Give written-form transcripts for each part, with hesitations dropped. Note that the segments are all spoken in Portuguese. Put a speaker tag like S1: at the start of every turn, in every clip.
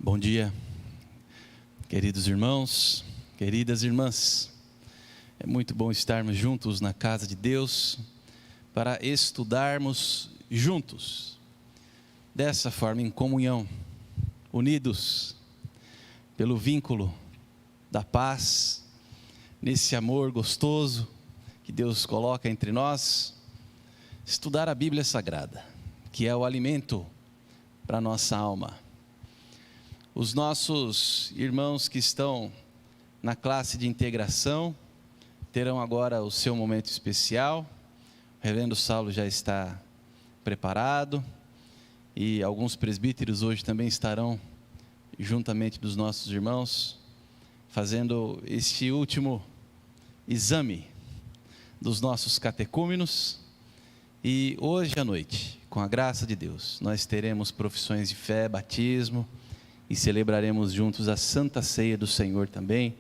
S1: Bom dia, queridos irmãos, queridas irmãs. É muito bom estarmos juntos na casa de Deus para estudarmos juntos, dessa forma em comunhão, unidos pelo vínculo da paz, nesse amor gostoso que Deus coloca entre nós. Estudar a Bíblia Sagrada, que é o alimento para a nossa alma. Os nossos irmãos que estão na classe de integração terão agora o seu momento especial. O reverendo Saulo já está preparado e alguns presbíteros hoje também estarão juntamente dos nossos irmãos fazendo este último exame dos nossos catecúmenos. E hoje à noite, com a graça de Deus, nós teremos profissões de fé, batismo, e celebraremos juntos a Santa Ceia do Senhor também,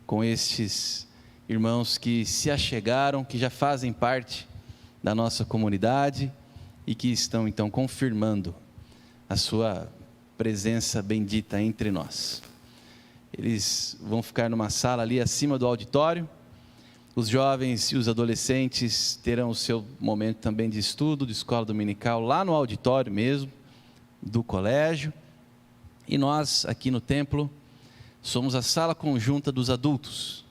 S1: com estes irmãos que se achegaram, que já fazem parte da nossa comunidade e que estão então confirmando a sua presença bendita entre nós. Eles vão ficar numa sala ali acima do auditório. Os jovens e os adolescentes terão o seu momento também de estudo, de escola dominical, lá no auditório mesmo, do colégio. E nós, aqui no templo, somos a sala conjunta dos adultos.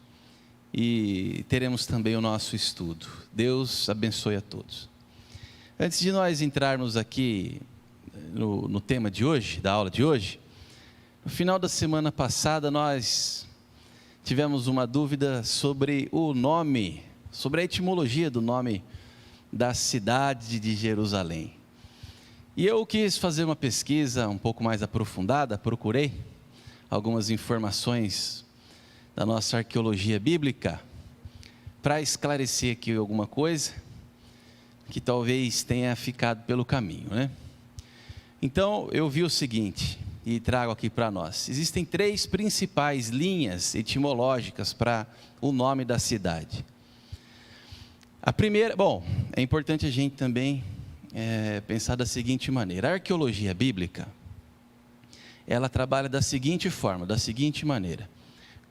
S1: E teremos também o nosso estudo. Deus abençoe a todos. Antes de nós entrarmos aqui no tema de hoje, da aula de hoje, no final da semana passada nós tivemos uma dúvida sobre o nome, sobre a etimologia do nome da cidade de Jerusalém. E eu quis fazer uma pesquisa um pouco mais aprofundada, procurei algumas informações da nossa arqueologia bíblica para esclarecer aqui alguma coisa que talvez tenha ficado pelo caminho, né? Então eu vi o seguinte e trago aqui para nós. Existem 3 principais linhas etimológicas para o nome da cidade. A primeira, é importante a gente também pensar da seguinte maneira: a arqueologia bíblica, ela trabalha da seguinte forma, da seguinte maneira: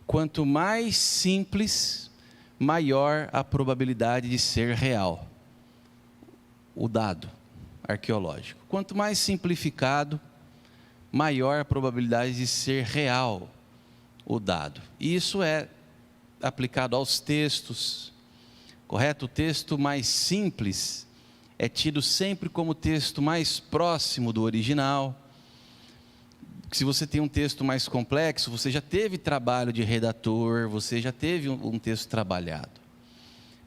S1: quanto mais simples, maior a probabilidade de ser real o dado arqueológico. Quanto mais simplificado, maior a probabilidade de ser real o dado. E isso é aplicado aos textos, correto? O texto mais simples é tido sempre como o texto mais próximo do original. Se você tem um texto mais complexo, você já teve trabalho de redator, você já teve um texto trabalhado.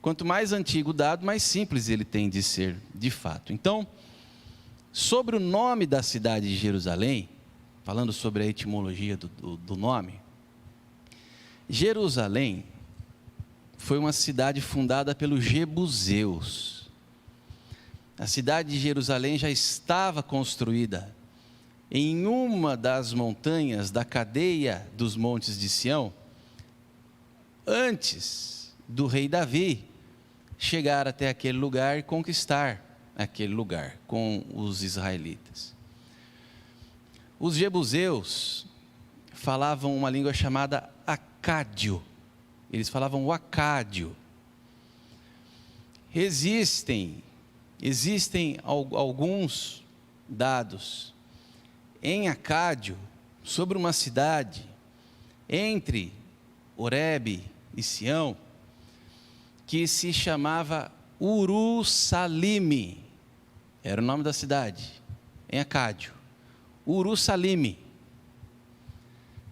S1: Quanto mais antigo o dado, mais simples ele tem de ser, de fato. Então, sobre o nome da cidade de Jerusalém, falando sobre a etimologia do nome, Jerusalém foi uma cidade fundada pelos jebuseus. A cidade de Jerusalém já estava construída em uma das montanhas da cadeia dos montes de Sião, antes do rei Davi chegar até aquele lugar e conquistar aquele lugar com os israelitas. Os jebuseus falavam uma língua chamada acádio. Eles falavam o acádio. Existem alguns dados em acádio sobre uma cidade entre Horebe e Sião que se chamava Urusalime. Era o nome da cidade em acádio, Urusalime.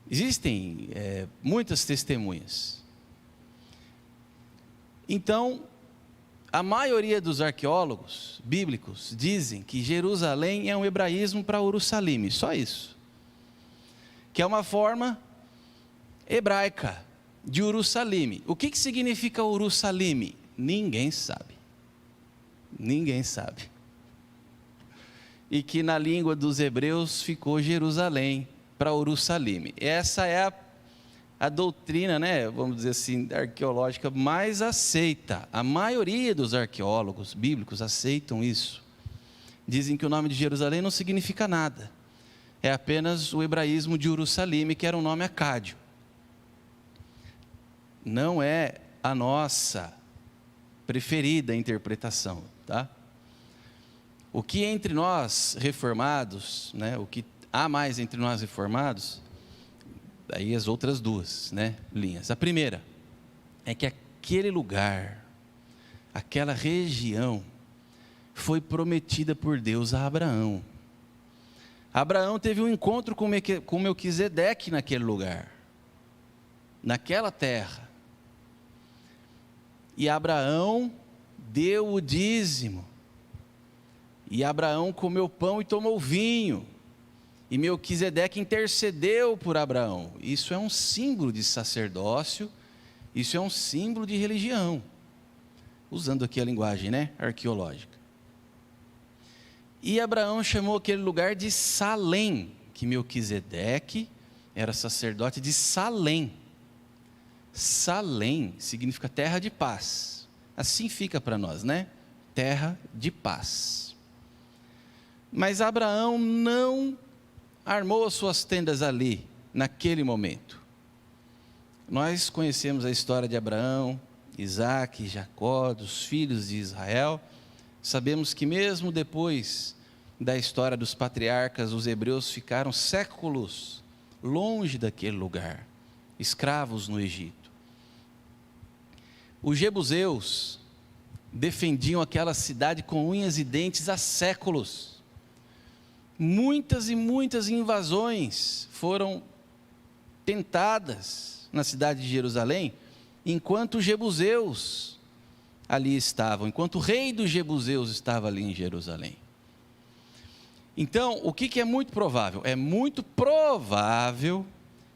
S1: Existem muitas testemunhas. Então, a maioria dos arqueólogos bíblicos dizem que Jerusalém é um hebraísmo para Urusalime, só isso. Que é uma forma hebraica de Urusalime. O que significa Urusalime? Ninguém sabe. Ninguém sabe. E que na língua dos hebreus ficou Jerusalém para Urusalime. Essa é a doutrina, vamos dizer assim, arqueológica mais aceita. A maioria dos arqueólogos bíblicos aceitam isso. Dizem que o nome de Jerusalém não significa nada. é apenas o hebraísmo de Urusalime, que era um nome acádio. Não é a nossa preferida interpretação, tá? O que entre nós reformados, né, o que há mais entre nós reformados, aí as outras duas, né, linhas. A primeira é que aquele lugar, aquela região, foi prometida por Deus a Abraão. Abraão teve um encontro com Melquisedeque naquele lugar, naquela terra. E Abraão deu o dízimo. E Abraão comeu pão e tomou vinho. E Melquisedeque intercedeu por Abraão. Isso é um símbolo de sacerdócio, isso é um símbolo de religião. Usando aqui a linguagem, né, arqueológica. E Abraão chamou aquele lugar de Salém, que Melquisedeque era sacerdote de Salém. Salém significa terra de paz. Assim fica para nós, né? Terra de paz. Mas Abraão não armou as suas tendas ali, naquele momento. Nós conhecemos a história de Abraão, Isaque, Jacó, dos filhos de Israel. Sabemos que mesmo depois da história dos patriarcas, os hebreus ficaram séculos longe daquele lugar, escravos no Egito. Os jebuseus defendiam aquela cidade com unhas e dentes há séculos. Muitas e muitas invasões foram tentadas na cidade de Jerusalém, enquanto os jebuseus ali estavam, enquanto o rei dos jebuseus estava ali em Jerusalém. Então, o que é muito provável? É muito provável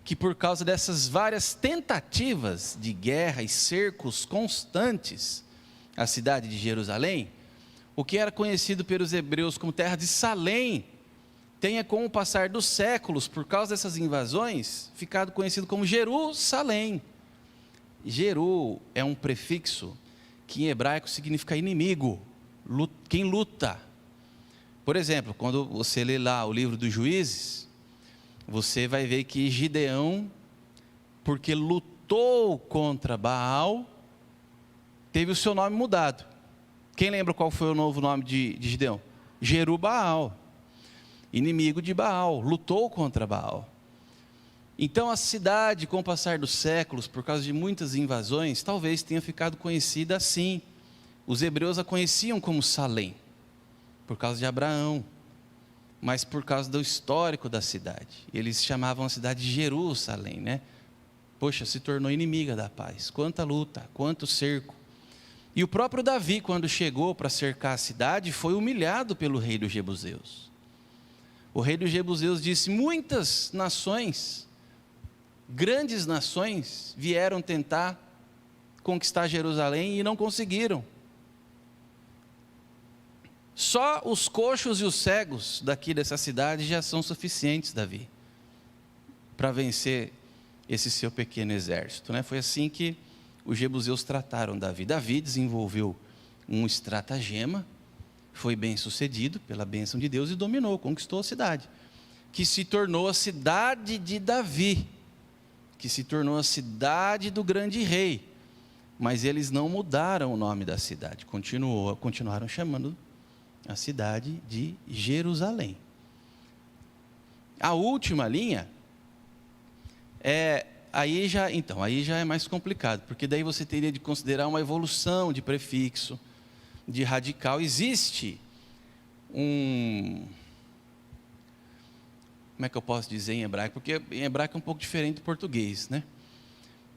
S1: que por causa dessas várias tentativas de guerra e cercos constantes à cidade de Jerusalém, o que era conhecido pelos hebreus como terra de Salém, tenha com o passar dos séculos, por causa dessas invasões, ficado conhecido como Jerusalém. Jeru é um prefixo que em hebraico significa inimigo, quem luta. Por exemplo, quando você lê lá o livro dos Juízes, você vai ver que Gideão, porque lutou contra Baal, teve o seu nome mudado. Quem lembra qual foi o novo nome de Gideão? Jerubaal, inimigo de Baal, lutou contra Baal. Então a cidade, com o passar dos séculos, por causa de muitas invasões, talvez tenha ficado conhecida assim. Os hebreus a conheciam como Salém, por causa de Abraão, mas por causa do histórico da cidade. Eles chamavam a cidade de Jerusalém, né? Poxa, se tornou inimiga da paz. Quanta luta, quanto cerco. E o próprio Davi, quando chegou para cercar a cidade, foi humilhado pelo rei dos jebuseus. O rei dos jebuseus disse: muitas nações, grandes nações, vieram tentar conquistar Jerusalém e não conseguiram. Só os coxos e os cegos daqui dessa cidade já são suficientes, Davi, para vencer esse seu pequeno exército, né? Foi assim que os jebuseus trataram Davi. Davi desenvolveu um estratagema, foi bem sucedido pela bênção de Deus e dominou, conquistou a cidade, que se tornou a cidade de Davi, que se tornou a cidade do grande rei. Mas eles não mudaram o nome da cidade, continuaram chamando a cidade de Jerusalém. A última linha aí já é mais complicado, porque daí você teria de considerar uma evolução de prefixo, de radical. Existe como é que eu posso dizer em hebraico? Porque em hebraico é um pouco diferente do português, né?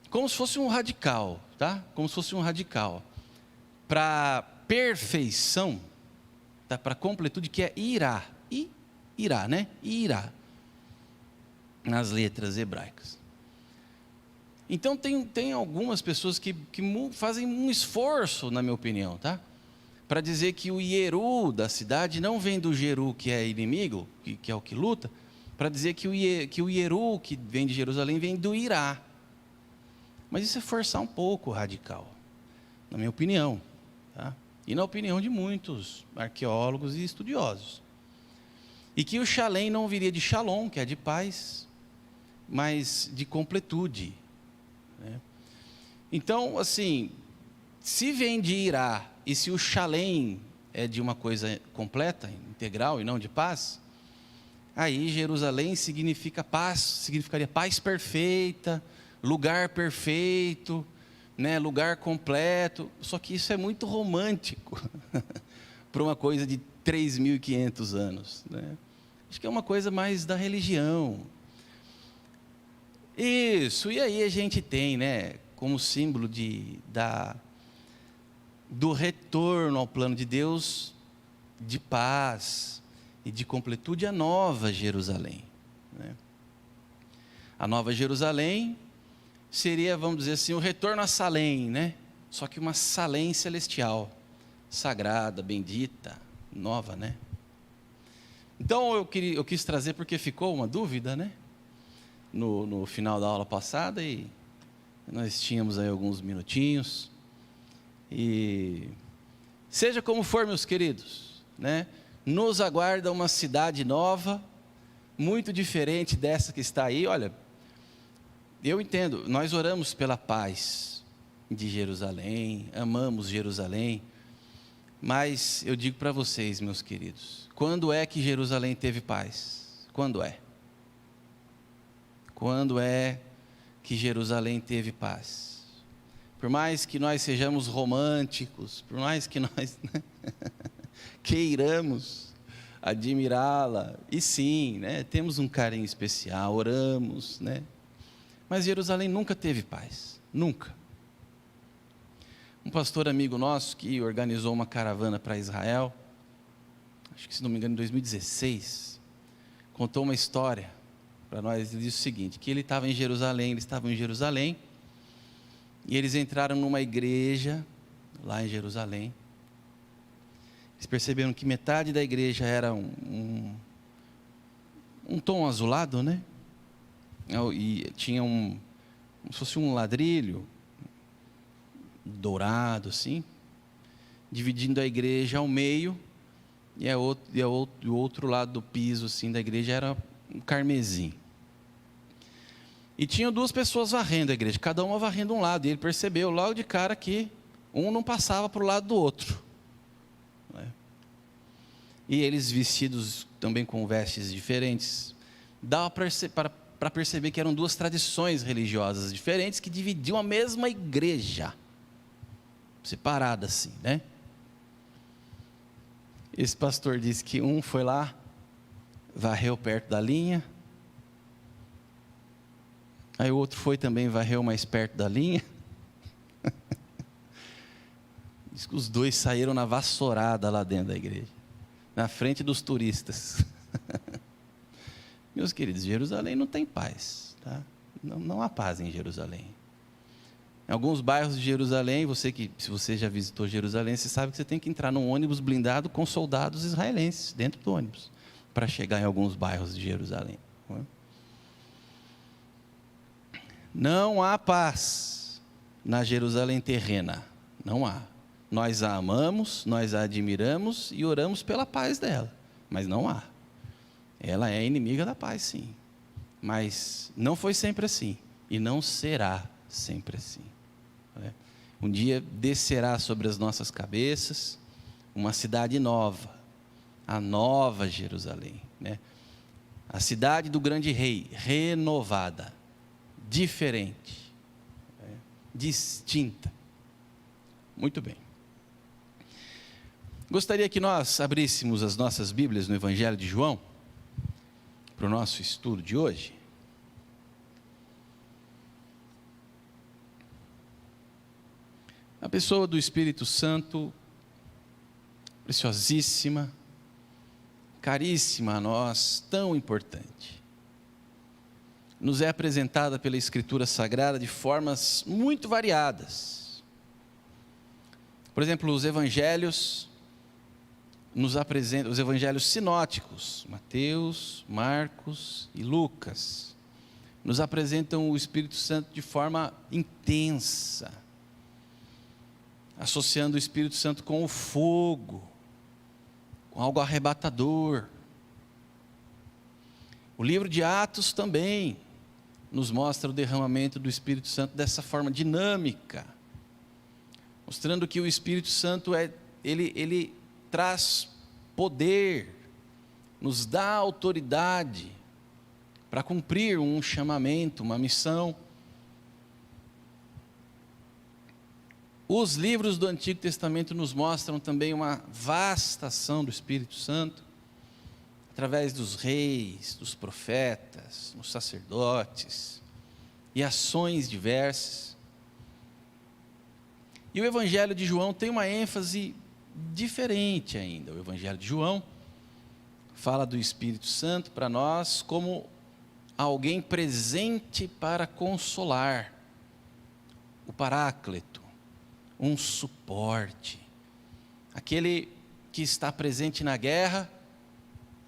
S1: Como se fosse um radical, tá? Como se fosse um radical para perfeição, tá? Para completude, que é irá. Irá, né? Irá, nas letras hebraicas. Então tem algumas pessoas que fazem um esforço, na minha opinião, tá? Para dizer que o Ieru da cidade não vem do Jeru, que é inimigo, que é o que luta, para dizer que o Ieru, que vem de Jerusalém, vem do Irá. Mas isso é forçar um pouco o radical, na minha opinião, tá? E na opinião de muitos arqueólogos e estudiosos. E que o Shalem não viria de Shalom, que é de paz, mas de completude, né? Então, assim, se vem de Irá, e se o Shalem é de uma coisa completa, integral e não de paz, aí Jerusalém significa paz, significaria paz perfeita, lugar perfeito, né, lugar completo. Só que isso é muito romântico para uma coisa de 3.500 anos, né? Acho que é uma coisa mais da religião. Isso, e aí a gente tem, né, como símbolo do retorno ao plano de Deus, de paz e de completude, a nova Jerusalém, né? A nova Jerusalém seria, vamos dizer assim, o retorno a Salém, né? Só que uma Salém celestial, sagrada, bendita, nova, né? Então eu quis trazer porque ficou uma dúvida, né? No final da aula passada, e nós tínhamos aí alguns minutinhos. E seja como for, meus queridos, né? Nos aguarda uma cidade nova, muito diferente dessa que está aí. Olha, eu entendo, nós oramos pela paz de Jerusalém, amamos Jerusalém, mas eu digo para vocês, meus queridos, quando é que Jerusalém teve paz? Quando é? Quando é que Jerusalém teve paz? Por mais que nós sejamos românticos, por mais que nós queiramos admirá-la, e sim, né, temos um carinho especial, oramos, né? Mas Jerusalém nunca teve paz, nunca. Um pastor amigo nosso que organizou uma caravana para Israel, acho que se não me engano em 2016, contou uma história para nós. Ele disse o seguinte, que eles estavam em Jerusalém, e eles entraram numa igreja lá em Jerusalém. Eles perceberam que metade da igreja era um tom azulado, né? E tinha como se fosse um ladrilho dourado assim, dividindo a igreja ao meio, o outro lado do piso assim da igreja era um carmesim. E tinham duas pessoas varrendo a igreja, cada uma varrendo um lado, e ele percebeu logo de cara que um não passava para o lado do outro, né? E eles vestidos também com vestes diferentes, dava para perceber que eram duas tradições religiosas diferentes que dividiam a mesma igreja, separada assim, né? Esse pastor disse que um foi lá, varreu perto da linha, aí o outro foi também, varreu mais perto da linha. Diz que os dois saíram na vassourada lá dentro da igreja, na frente dos turistas. Meus queridos, Jerusalém não tem paz, tá? Não há paz em Jerusalém. Em alguns bairros de Jerusalém, se você já visitou Jerusalém, você sabe que você tem que entrar num ônibus blindado com soldados israelenses dentro do ônibus, para chegar em alguns bairros de Jerusalém. Não há paz na Jerusalém terrena, não há. Nós a amamos, nós a admiramos e oramos pela paz dela, mas não há. Ela é inimiga da paz, sim, mas não foi sempre assim, e não será sempre assim, né? Um dia descerá sobre as nossas cabeças uma cidade nova, a nova Jerusalém, né? A cidade do grande rei, renovada, diferente, né? Distinta. Muito bem. Gostaria que nós abríssemos as nossas Bíblias no Evangelho de João, para o nosso estudo de hoje. A pessoa do Espírito Santo, preciosíssima, caríssima a nós, tão importante, nos é apresentada pela Escritura Sagrada de formas muito variadas. Por exemplo, os evangelhos nos apresentam, os evangelhos sinóticos, Mateus, Marcos e Lucas, nos apresentam o Espírito Santo de forma intensa, associando o Espírito Santo com o fogo, com algo arrebatador. O livro de Atos também nos mostra o derramamento do Espírito Santo dessa forma dinâmica, mostrando que o Espírito Santo ele traz poder, nos dá autoridade para cumprir um chamamento, uma missão. Os livros do Antigo Testamento nos mostram também uma vasta ação do Espírito Santo, através dos reis, dos profetas, dos sacerdotes, e ações diversas. E o Evangelho de João tem uma ênfase diferente ainda. O Evangelho de João fala do Espírito Santo para nós como alguém presente para consolar, o Paráclito, um suporte, aquele que está presente na guerra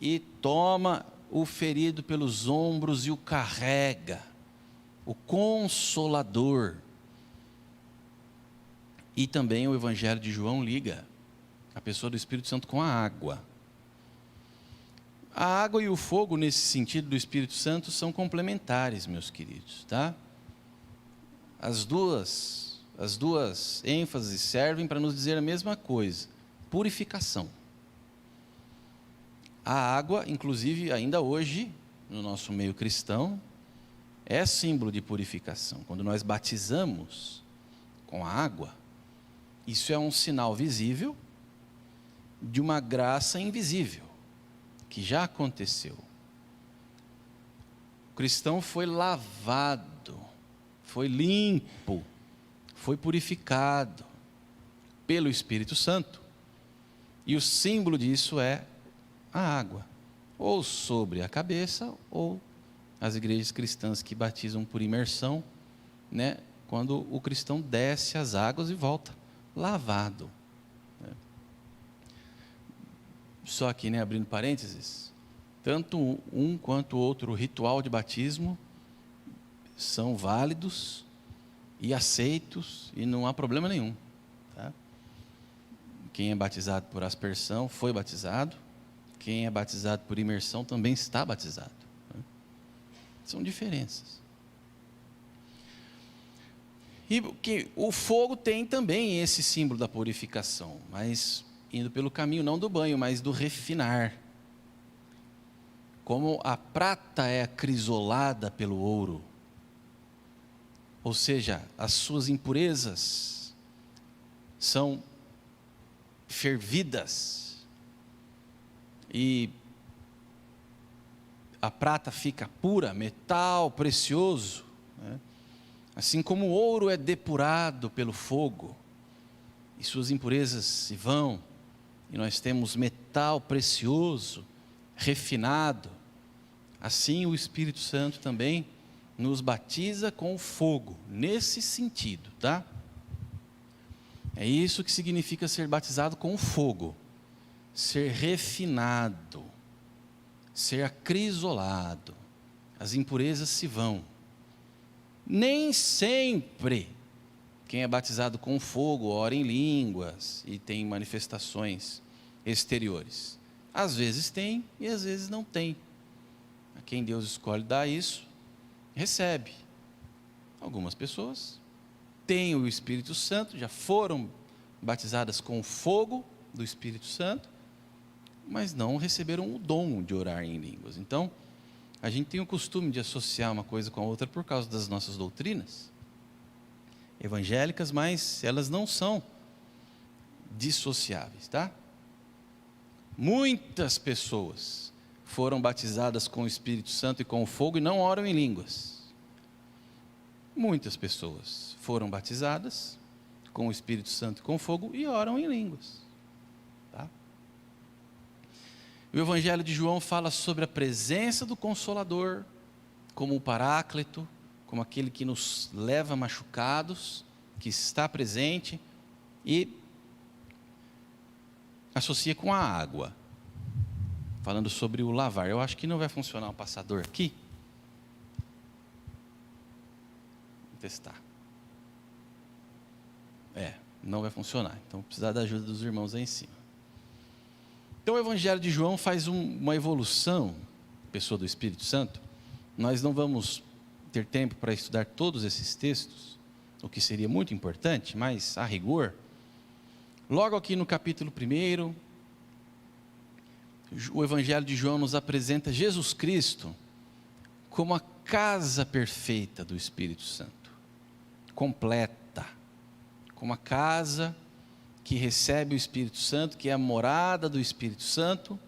S1: e toma o ferido pelos ombros e o carrega, o Consolador. E também o Evangelho de João liga a pessoa do Espírito Santo com a água. A água e o fogo, nesse sentido do Espírito Santo, são complementares, meus queridos, tá? As duas ênfases servem para nos dizer a mesma coisa: purificação. A água, inclusive, ainda hoje, no nosso meio cristão, é símbolo de purificação. Quando nós batizamos com a água, isso é um sinal visível de uma graça invisível, que já aconteceu. O cristão foi lavado, foi limpo, foi purificado pelo Espírito Santo. E o símbolo disso é a água, ou sobre a cabeça, ou as igrejas cristãs que batizam por imersão, né, quando o cristão desce as águas e volta lavado. Só aqui, né, abrindo parênteses, tanto um quanto o outro ritual de batismo são válidos e aceitos, e não há problema nenhum, tá? Quem é batizado por aspersão foi batizado, quem é batizado por imersão também está batizado, né? São diferenças. E que o fogo tem também esse símbolo da purificação, mas indo pelo caminho não do banho, mas do refinar. Como a prata é acrisolada pelo ouro, ou seja, as suas impurezas são fervidas e a prata fica pura, metal precioso, né? Assim como o ouro é depurado pelo fogo e suas impurezas se vão, e nós temos metal precioso, refinado, assim o Espírito Santo também nos batiza com o fogo, nesse sentido, tá? É isso que significa ser batizado com o fogo, ser refinado, ser acrisolado, as impurezas se vão. Nem sempre quem é batizado com fogo ora em línguas e tem manifestações exteriores. Às vezes tem e às vezes não tem. A quem Deus escolhe dar isso, recebe. Algumas pessoas têm o Espírito Santo, já foram batizadas com o fogo do Espírito Santo, mas não receberam o dom de orar em línguas. Então, a gente tem o costume de associar uma coisa com a outra por causa das nossas doutrinas evangélicas, mas elas não são dissociáveis, tá? Muitas pessoas foram batizadas com o Espírito Santo e com o fogo e não oram em línguas. Muitas pessoas foram batizadas com o Espírito Santo e com o fogo e oram em línguas, tá? O Evangelho de João fala sobre a presença do Consolador, como o Paráclito, como aquele que nos leva machucados, que está presente, e associa com a água, falando sobre o lavar. Eu acho que não vai funcionar o passador aqui. Vou testar. Não vai funcionar, então vou precisar da ajuda dos irmãos aí em cima. Então o Evangelho de João faz uma evolução pessoa do Espírito Santo. Nós não vamos ter tempo para estudar todos esses textos, o que seria muito importante, mas a rigor, logo aqui no capítulo 1, o Evangelho de João nos apresenta Jesus Cristo como a casa perfeita do Espírito Santo, completa, como a casa que recebe o Espírito Santo, que é a morada do Espírito Santo,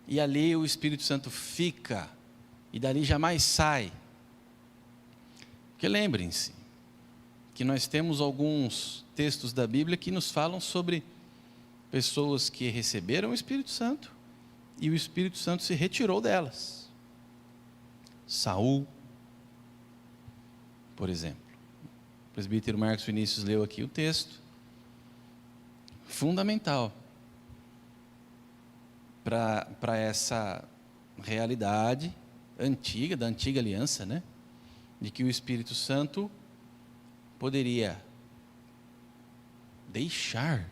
S1: e ali o Espírito Santo fica, e dali jamais sai. Porque lembrem-se, que nós temos alguns textos da Bíblia que nos falam sobre pessoas que receberam o Espírito Santo, e o Espírito Santo se retirou delas. Saul, por exemplo. O presbítero Marcos Vinícius leu aqui o texto. Fundamental para essa realidade antiga, da antiga aliança, né? De que o Espírito Santo poderia deixar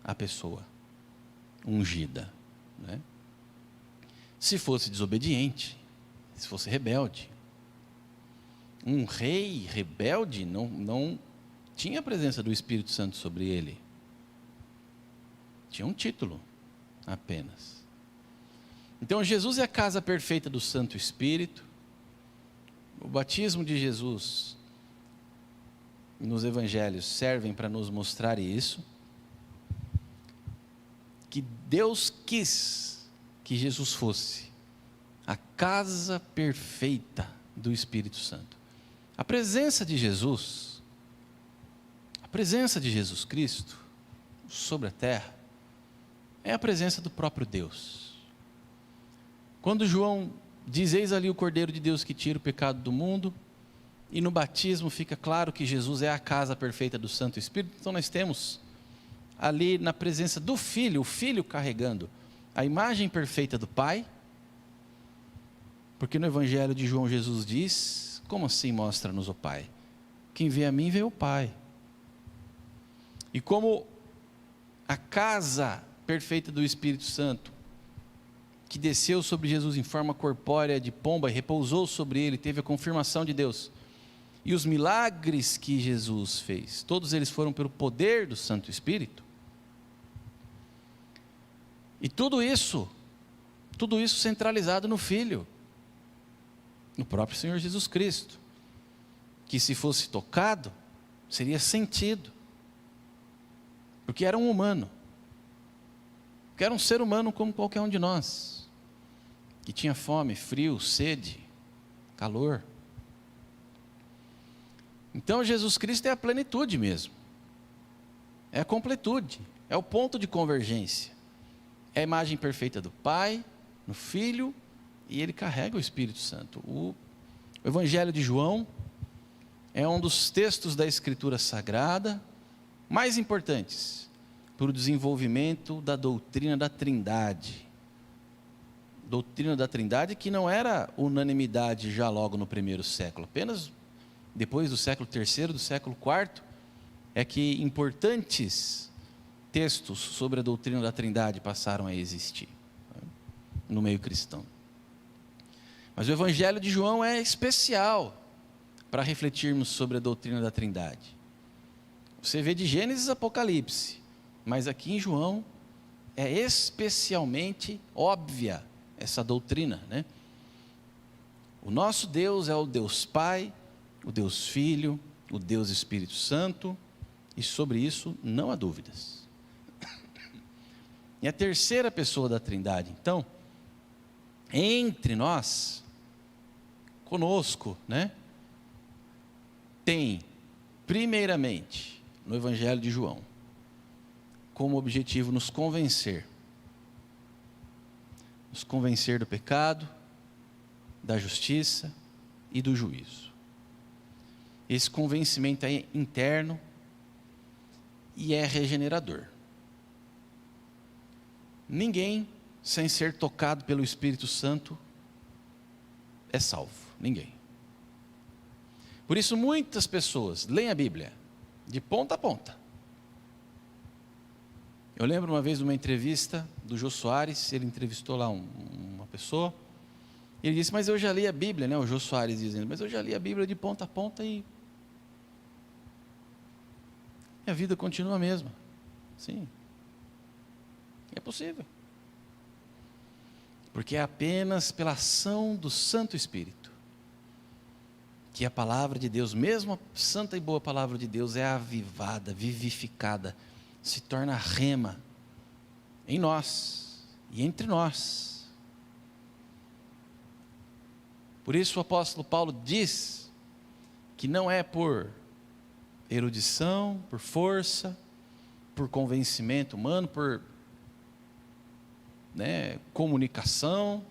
S1: a pessoa ungida, né? Se fosse desobediente, se fosse rebelde. Um rei rebelde não tinha a presença do Espírito Santo sobre ele. Tinha um título apenas. Então Jesus é a casa perfeita do Santo Espírito. O batismo de Jesus nos evangelhos servem para nos mostrar isso, que Deus quis que Jesus fosse a casa perfeita do Espírito Santo. A presença de Jesus Cristo sobre a terra é a presença do próprio Deus. Quando João diz: eis ali o Cordeiro de Deus que tira o pecado do mundo, e no batismo fica claro que Jesus é a casa perfeita do Santo Espírito, então nós temos ali na presença do Filho, o Filho carregando a imagem perfeita do Pai, porque no Evangelho de João Jesus diz: como assim mostra-nos o Pai? Quem vê a mim vê o Pai. E como a casa perfeita do Espírito Santo, que desceu sobre Jesus em forma corpórea de pomba e repousou sobre ele, teve a confirmação de Deus, e os milagres que Jesus fez, todos eles foram pelo poder do Santo Espírito. E tudo isso centralizado no Filho, no próprio Senhor Jesus Cristo, que se fosse tocado, seria sentido, porque era um humano, que era um ser humano como qualquer um de nós, que tinha fome, frio, sede, calor. Então Jesus Cristo é a plenitude mesmo, é a completude, é o ponto de convergência. É a imagem perfeita do Pai, no Filho, e ele carrega o Espírito Santo. O Evangelho de João é um dos textos da Escritura Sagrada mais importantes para o desenvolvimento da doutrina da Trindade. Doutrina da Trindade que não era unanimidade já logo no primeiro século, apenas depois do século III, do século IV, é que importantes textos sobre a doutrina da Trindade passaram a existir no meio cristão. Mas o Evangelho de João é especial para refletirmos sobre a doutrina da Trindade. Você vê de Gênesis a Apocalipse, mas aqui em João é especialmente óbvia essa doutrina, né? O nosso Deus é o Deus Pai, o Deus Filho, o Deus Espírito Santo, e sobre isso não há dúvidas. E a terceira pessoa da Trindade, então, entre nós, conosco, né? Tem, primeiramente, no Evangelho de João, como objetivo nos convencer do pecado, da justiça e do juízo. Esse convencimento é interno e é regenerador. Ninguém, sem ser tocado pelo Espírito Santo, é salvo. Ninguém. Por isso muitas pessoas leem a Bíblia de ponta a ponta. Eu lembro uma vez de uma entrevista do Jô Soares, ele entrevistou lá uma pessoa, Ele disse, mas eu já li a Bíblia, né? O Jô Soares dizendo, mas eu já li a Bíblia de ponta a ponta e a vida continua a mesma. Sim, é possível. Porque é apenas pela ação do Santo Espírito que a palavra de Deus, mesmo a santa e boa palavra de Deus, é avivada, vivificada, se torna rema em nós e entre nós. Por isso o apóstolo Paulo diz que não é por erudição, por força, por convencimento humano, por comunicação,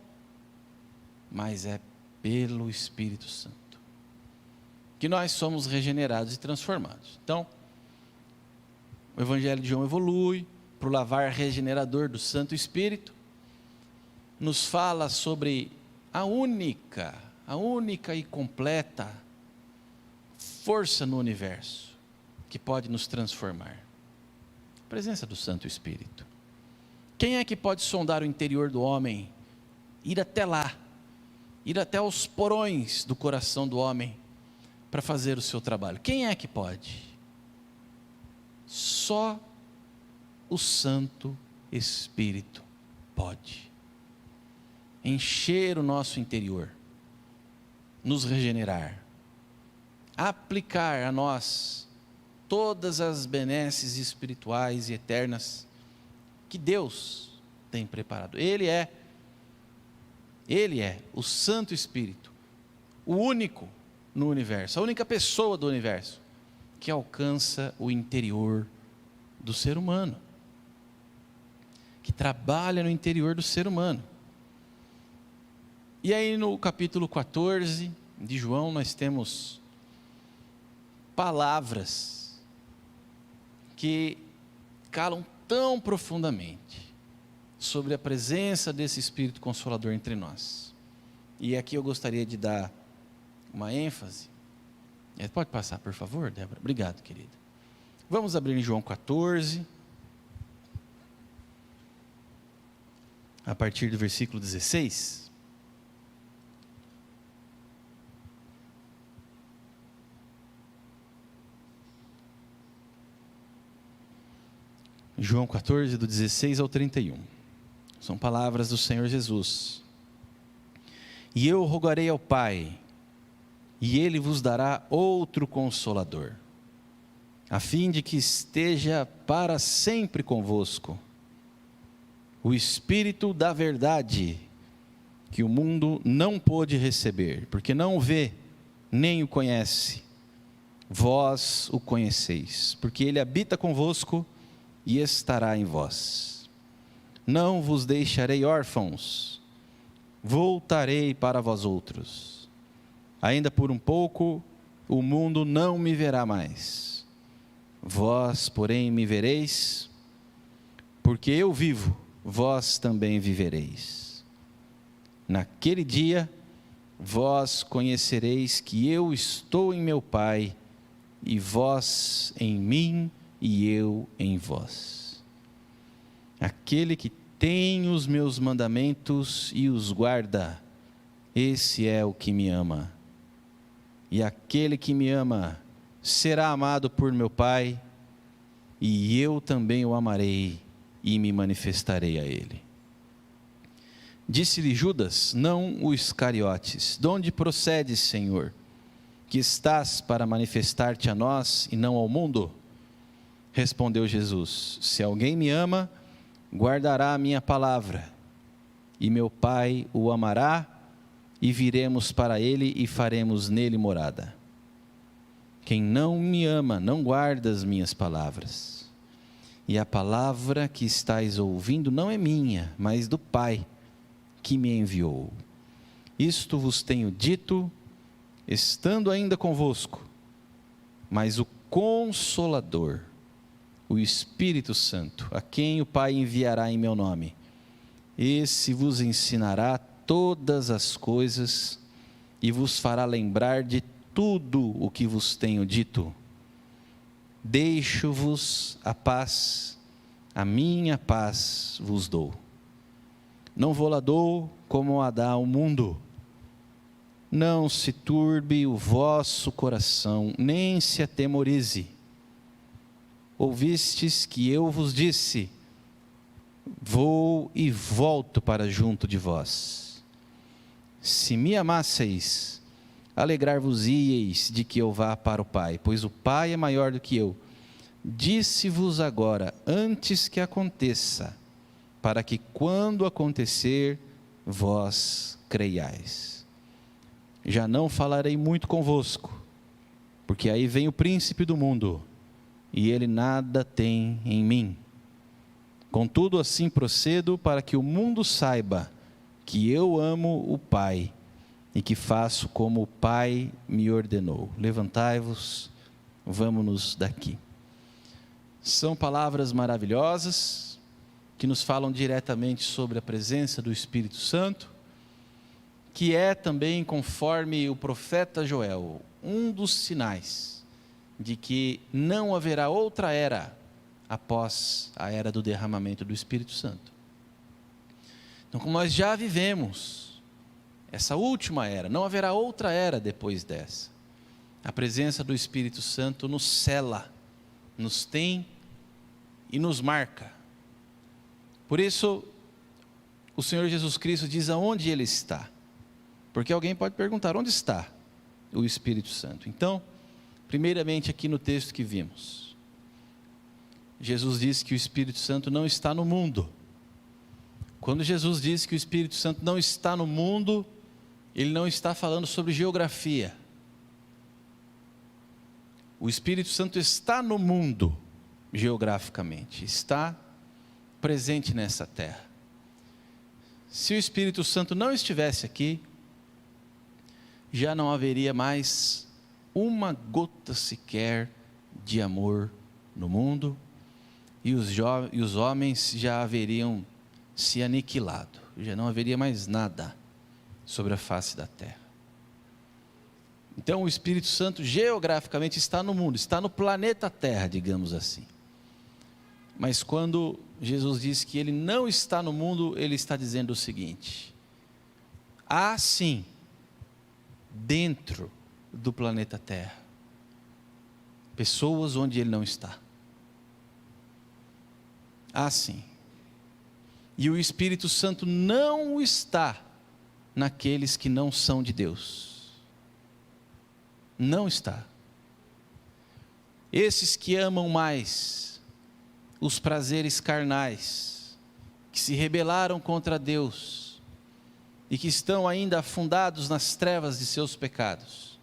S1: mas é pelo Espírito Santo que nós somos regenerados e transformados. Então, o Evangelho de João evolui para o lavar regenerador do Santo Espírito, nos fala sobre a única e completa força no universo que pode nos transformar. A presença do Santo Espírito. Quem é que pode sondar o interior do homem, ir até lá, ir até os porões do coração do homem para fazer o seu trabalho? Quem é que pode? Só o Santo Espírito pode encher o nosso interior, nos regenerar, aplicar a nós todas as benesses espirituais e eternas que Deus tem preparado. Ele é o Santo Espírito, o único no universo, a única pessoa do universo que alcança o interior do ser humano, que trabalha no interior do ser humano. E aí no capítulo 14 de João nós temos palavras que calam tão profundamente sobre a presença desse Espírito Consolador entre nós. E aqui eu gostaria de dar uma ênfase. Pode passar, por favor, Débora? Obrigado, querida. Vamos abrir em João 14, a partir do versículo 16. João 14, do 16 ao 31. São palavras do Senhor Jesus. E eu rogarei ao Pai, e Ele vos dará outro Consolador, a fim de que esteja para sempre convosco, o Espírito da verdade, que o mundo não pôde receber, porque não o vê, nem o conhece. Vós o conheceis, porque Ele habita convosco e estará em vós. Não vos deixarei órfãos, voltarei para vós outros. Ainda por um pouco, o mundo não me verá mais. Vós, porém, me vereis, porque eu vivo, vós também vivereis. Naquele dia, vós conhecereis que eu estou em meu Pai, e vós em mim, e eu em vós. Aquele que tem os meus mandamentos e os guarda, esse é o que me ama. E aquele que me ama será amado por meu Pai, e eu também o amarei e me manifestarei a ele. Disse-lhe Judas, não o Iscariotes: de onde procedes, Senhor, que estás para manifestar-te a nós e não ao mundo? Respondeu Jesus: se alguém me ama, guardará a minha palavra, e meu Pai o amará, e viremos para ele e faremos nele morada. Quem não me ama, não guarda as minhas palavras. E a palavra que estáis ouvindo não é minha, mas do Pai que me enviou. Isto vos tenho dito, estando ainda convosco, mas o Consolador, o Espírito Santo, a quem o Pai enviará em meu nome, esse vos ensinará todas as coisas e vos fará lembrar de tudo o que vos tenho dito. Deixo-vos a paz, a minha paz vos dou. Não vou lá dou como a dá o mundo. não se turbe o vosso coração, nem se atemorize. Ouvistes que eu vos disse: vou e volto para junto de vós. Se me amasseis, alegrar-vos-íeis de que eu vá para o Pai, pois o Pai é maior do que eu. Disse-vos agora, antes que aconteça, para que quando acontecer, vós creiais. Já não falarei muito convosco, porque aí vem o príncipe do mundo, e ele nada tem em mim. Contudo, assim procedo, para que o mundo saiba que eu amo o Pai, e que faço como o Pai me ordenou. Levantai-vos, vamos-nos daqui. São palavras maravilhosas, que nos falam diretamente sobre a presença do Espírito Santo, que é também, conforme o profeta Joel, um dos sinais de que não haverá outra era após a era do derramamento do Espírito Santo. Então, como nós já vivemos essa última era, não haverá outra era depois dessa. A presença do Espírito Santo nos sela, nos tem e nos marca. Por isso, o Senhor Jesus Cristo diz aonde Ele está. Porque alguém pode perguntar, onde está o Espírito Santo? Então, primeiramente aqui no texto que vimos, Jesus disse que o Espírito Santo não está no mundo. Quando Jesus disse que o Espírito Santo não está no mundo, Ele não está falando sobre geografia. O Espírito Santo está no mundo, geograficamente, está presente nessa terra. Se o Espírito Santo não estivesse aqui, já não haveria mais uma gota sequer de amor no mundo, e os homens já haveriam se aniquilado, já não haveria mais nada sobre a face da terra. Então o Espírito Santo geograficamente está no mundo, está no planeta Terra, digamos assim. Mas quando Jesus diz que Ele não está no mundo, Ele está dizendo o seguinte: há sim, dentro do planeta Terra, pessoas onde Ele não está. Há sim. E o Espírito Santo não está naqueles que não são de Deus. Não está. Esses que amam mais os prazeres carnais, que se rebelaram contra Deus e que estão ainda afundados nas trevas de seus pecados,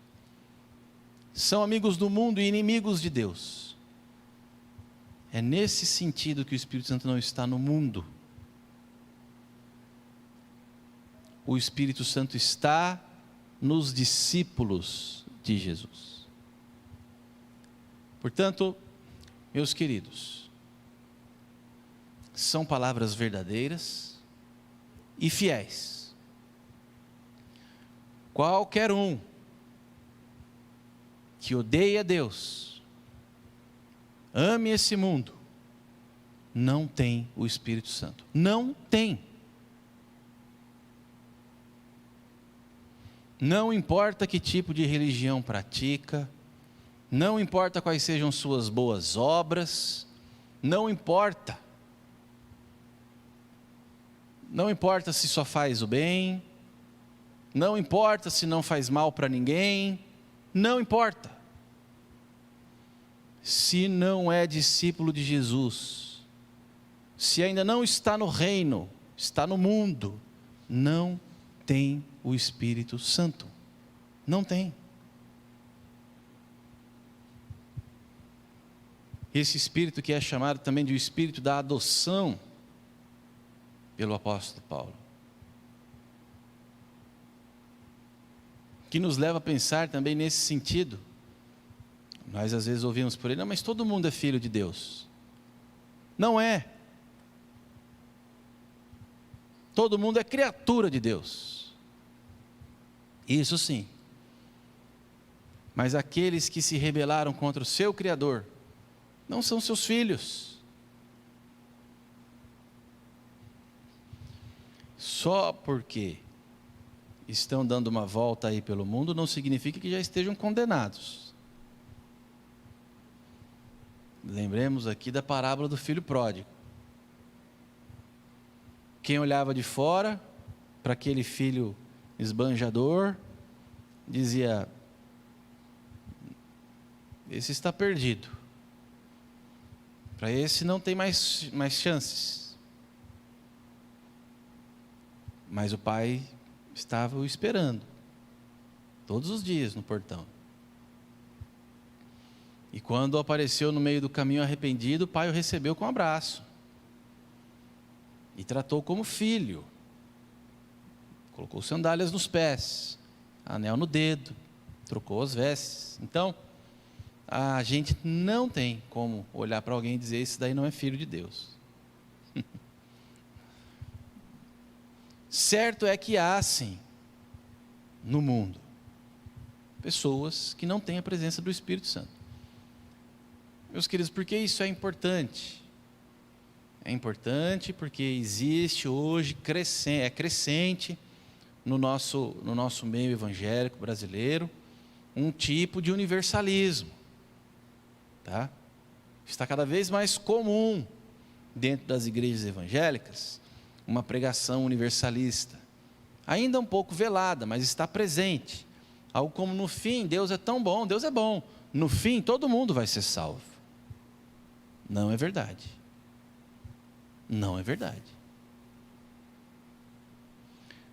S1: são amigos do mundo e inimigos de Deus. É nesse sentido que o Espírito Santo não está no mundo. O Espírito Santo está nos discípulos de Jesus. Portanto, meus queridos, são palavras verdadeiras e fiéis. Qualquer um que odeia Deus, ame esse mundo, não tem o Espírito Santo. Não tem. Não importa que tipo de religião pratica, não importa quais sejam suas boas obras, não importa. Não importa se só faz o bem, não importa se não faz mal para ninguém, não importa. Se não é discípulo de Jesus, se ainda não está no reino, está no mundo, não tem o Espírito Santo. Não tem. Esse Espírito que é chamado também de o Espírito da adoção pelo apóstolo Paulo, que nos leva a pensar também nesse sentido. Nós às vezes ouvimos por ele, não, mas todo mundo é filho de Deus. Não é. Todo mundo é criatura de Deus. Isso sim. Mas aqueles que se rebelaram contra o seu Criador, não são seus filhos. Só porque estão dando uma volta aí pelo mundo, não significa que já estejam condenados. Lembremos aqui da parábola do filho pródigo. Quem olhava de fora para aquele filho esbanjador, dizia: esse está perdido. Para esse não tem mais chances. Mas o pai estava o esperando, todos os dias no portão. E quando apareceu no meio do caminho arrependido, o pai o recebeu com um abraço. E tratou como filho. Colocou sandálias nos pés, anel no dedo, trocou as vestes. Então, a gente não tem como olhar para alguém e dizer: esse daí não é filho de Deus. Certo é que há, sim, no mundo, pessoas que não têm a presença do Espírito Santo. Meus queridos, por que isso é importante? É importante porque existe hoje, crescente no nosso meio evangélico brasileiro, um tipo de universalismo. Tá? Está cada vez mais comum dentro das igrejas evangélicas uma pregação universalista, ainda um pouco velada, mas está presente. Algo como: no fim, Deus é tão bom, Deus é bom, no fim todo mundo vai ser salvo. Não é verdade. Não é verdade.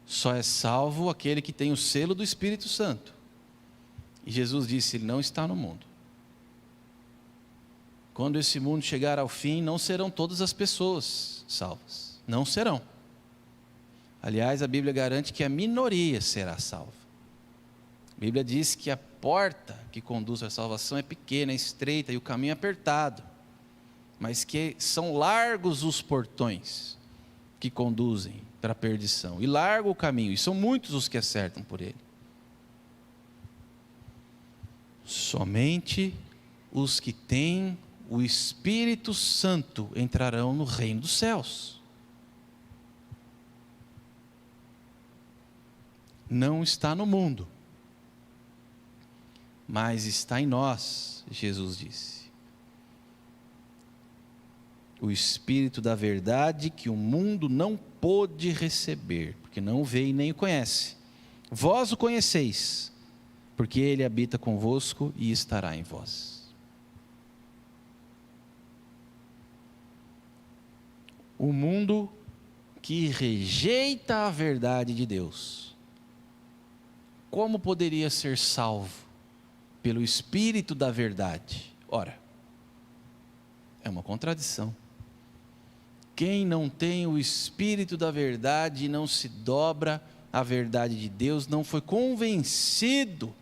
S1: Só é salvo aquele que tem o selo do Espírito Santo. E Jesus disse: ele não está no mundo. Quando esse mundo chegar ao fim, não serão todas as pessoas salvas. Não serão. Aliás, a Bíblia garante que a minoria será salva. A Bíblia diz que a porta que conduz à salvação é pequena, é estreita e o caminho é apertado. Mas que são largos os portões que conduzem para a perdição. E largo o caminho, e são muitos os que acertam por ele. Somente os que têm o Espírito Santo entrarão no reino dos céus. Não está no mundo, mas está em nós, Jesus disse. O Espírito da verdade que o mundo não pôde receber, porque não o vê e nem o conhece. Vós o conheceis, porque ele habita convosco e estará em vós. O mundo que rejeita a verdade de Deus, como poderia ser salvo pelo Espírito da verdade? Ora, é uma contradição. Quem não tem o Espírito da verdade e não se dobra à verdade de Deus, não foi convencido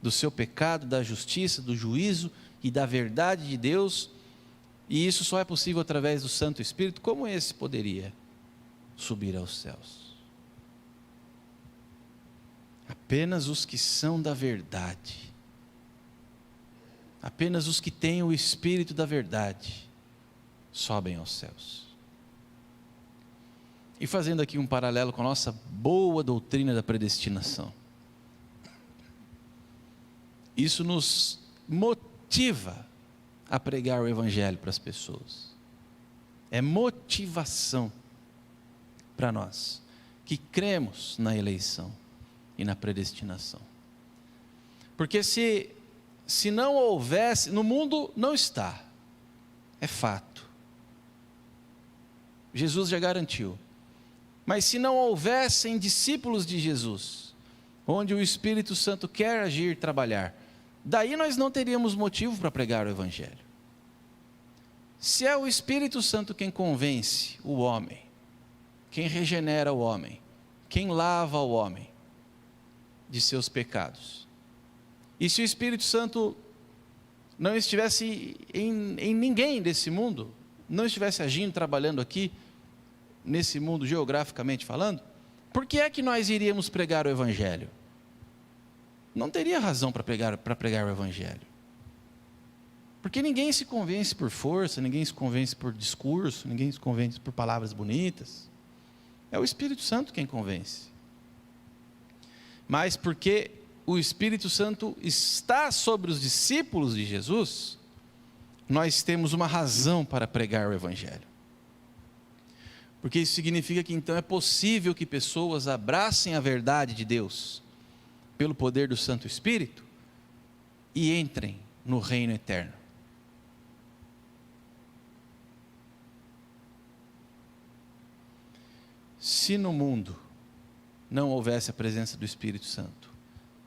S1: do seu pecado, da justiça, do juízo e da verdade de Deus, e isso só é possível através do Santo Espírito, como esse poderia subir aos céus? Apenas os que são da verdade, apenas os que têm o Espírito da verdade, sobem aos céus. E fazendo aqui um paralelo com a nossa boa doutrina da predestinação, isso nos motiva a pregar o Evangelho para as pessoas. É motivação para nós que cremos na eleição e na predestinação. Porque se não houvesse, no mundo não está, é fato. Jesus já garantiu. Mas se não houvessem discípulos de Jesus, onde o Espírito Santo quer agir e trabalhar, daí nós não teríamos motivo para pregar o Evangelho. Se é o Espírito Santo quem convence o homem, quem regenera o homem, quem lava o homem de seus pecados, e se o Espírito Santo não estivesse em ninguém desse mundo, não estivesse agindo, trabalhando aqui, nesse mundo geograficamente falando, por que é que nós iríamos pregar o Evangelho? Não teria razão para pregar o Evangelho. Porque ninguém se convence por força, ninguém se convence por discurso, ninguém se convence por palavras bonitas. É o Espírito Santo quem convence. mas porque o Espírito Santo está sobre os discípulos de Jesus, nós temos uma razão para pregar o Evangelho. Porque isso significa que então é possível que pessoas abracem a verdade de Deus pelo poder do Santo Espírito e entrem no reino eterno. Se no mundo não houvesse a presença do Espírito Santo,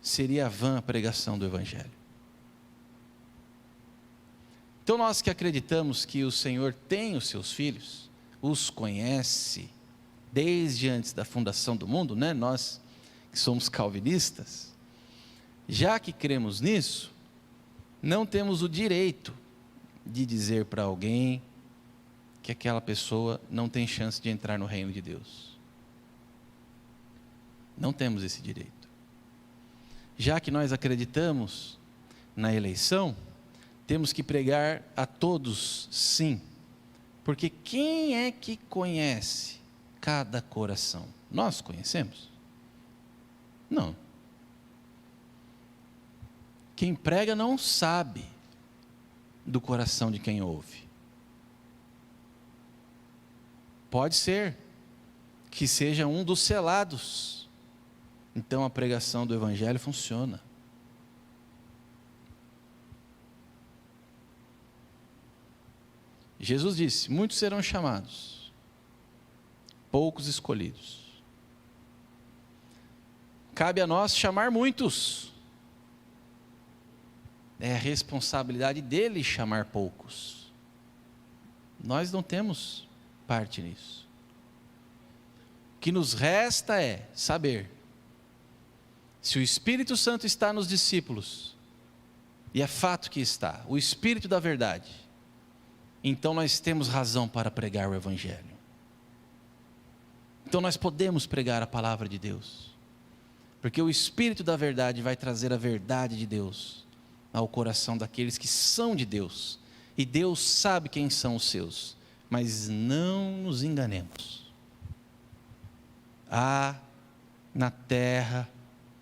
S1: seria vã a pregação do Evangelho. Então nós que acreditamos que o Senhor tem os seus filhos, os conhece desde antes da fundação do mundo, né? Nós que somos calvinistas, já que cremos nisso, não temos o direito de dizer para alguém que aquela pessoa não tem chance de entrar no reino de Deus. Não temos esse direito. Já que nós acreditamos na eleição, temos que pregar a todos sim. Porque quem é que conhece cada coração? Nós conhecemos? Não. Quem prega não sabe do coração de quem ouve. Pode ser que seja um dos selados. Então a pregação do Evangelho funciona. Jesus disse: muitos serão chamados, poucos escolhidos. Cabe a nós chamar muitos. É a responsabilidade dele chamar poucos. Nós não temos parte nisso. O que nos resta é saber se o Espírito Santo está nos discípulos, e é fato que está, o Espírito da verdade, então nós temos razão para pregar o Evangelho. Então nós podemos pregar a palavra de Deus, porque o Espírito da verdade vai trazer a verdade de Deus ao coração daqueles que são de Deus, e Deus sabe quem são os seus, mas não nos enganemos. Há na terra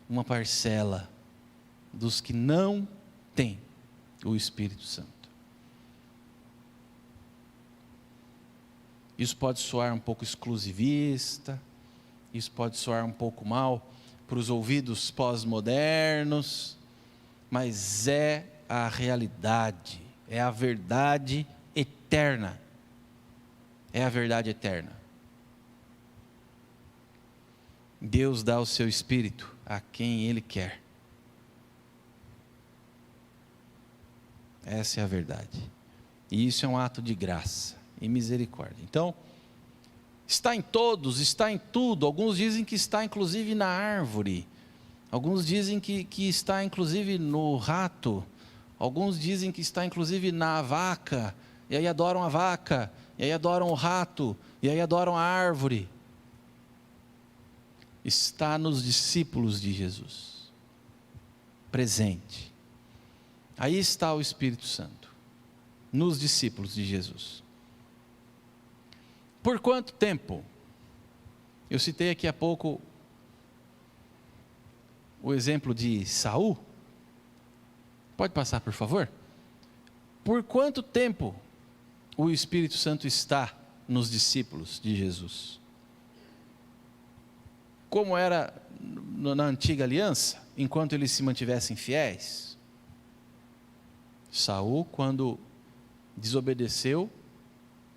S1: uma parcela dos que não têm o Espírito Santo. Isso pode soar um pouco exclusivista, isso pode soar um pouco mal para os ouvidos pós-modernos, mas é a realidade, é a verdade eterna. É a verdade eterna. Deus dá o seu Espírito a quem Ele quer. Essa é a verdade. E isso é um ato de graça e misericórdia. Então, está em todos, está em tudo. Alguns dizem que está inclusive na árvore. Alguns dizem que está inclusive no rato. Alguns dizem que está inclusive na vaca. E aí adoram a vaca. E aí adoram o rato. E aí adoram a árvore. Está nos discípulos de Jesus. Presente. Aí está o Espírito Santo. Nos discípulos de Jesus. Por quanto tempo? Eu citei aqui há pouco o exemplo de Saul. Pode passar, por favor? Por quanto tempo o Espírito Santo está nos discípulos de Jesus? Como era na antiga aliança, enquanto eles se mantivessem fiéis? Saul, quando desobedeceu,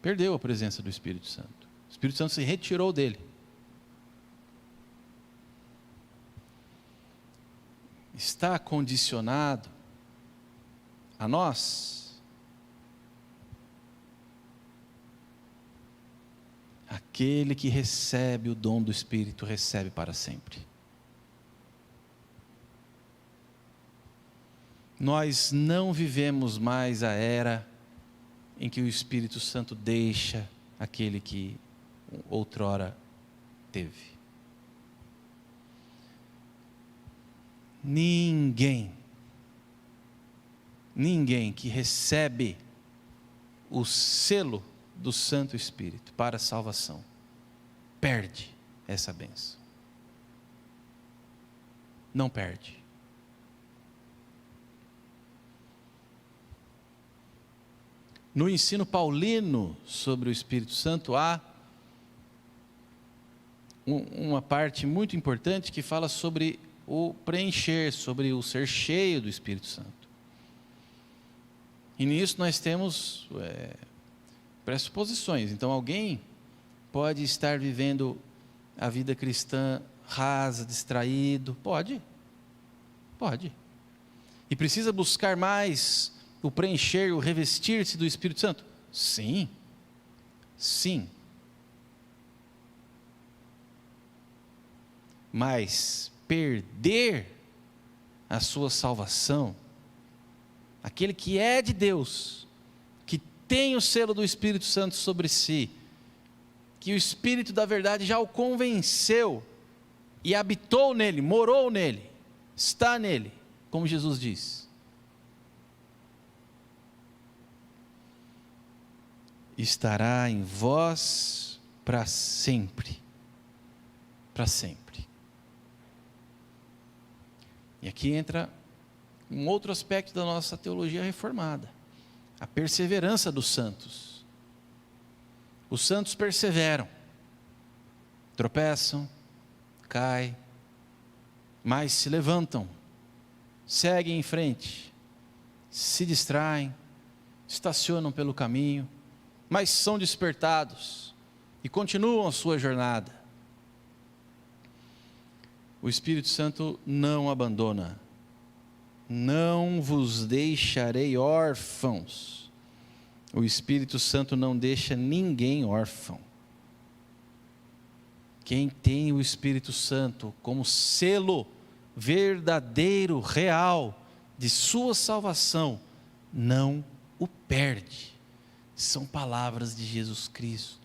S1: perdeu a presença do Espírito Santo. O Espírito Santo se retirou dele. Está condicionado a nós? Aquele que recebe o dom do Espírito, recebe para sempre. Nós não vivemos mais a era em que o Espírito Santo deixa aquele que outrora teve. Ninguém que recebe o selo do Santo Espírito para a salvação perde essa bênção. não perde. No ensino paulino sobre o Espírito Santo, há uma parte muito importante que fala sobre o preencher, sobre o ser cheio do Espírito Santo. E nisso nós temos pressuposições. Então alguém pode estar vivendo a vida cristã rasa, distraído, pode. E precisa buscar mais o preencher, o revestir-se do Espírito Santo? Sim. Mas perder a sua salvação, aquele que é de Deus, que tem o selo do Espírito Santo sobre si, que o Espírito da verdade já o convenceu e habitou nele, morou nele, está nele, como Jesus diz. Estará em vós para sempre. Para sempre. E aqui entra um outro aspecto da nossa teologia reformada: a perseverança dos santos. Os santos perseveram, tropeçam, caem, mas se levantam, seguem em frente, se distraem, estacionam pelo caminho, mas são despertados e continuam a sua jornada. O Espírito Santo não abandona. Não vos deixarei órfãos. O Espírito Santo não deixa ninguém órfão. Quem tem o Espírito Santo como selo verdadeiro, real, de sua salvação, não o perde. São palavras de Jesus Cristo.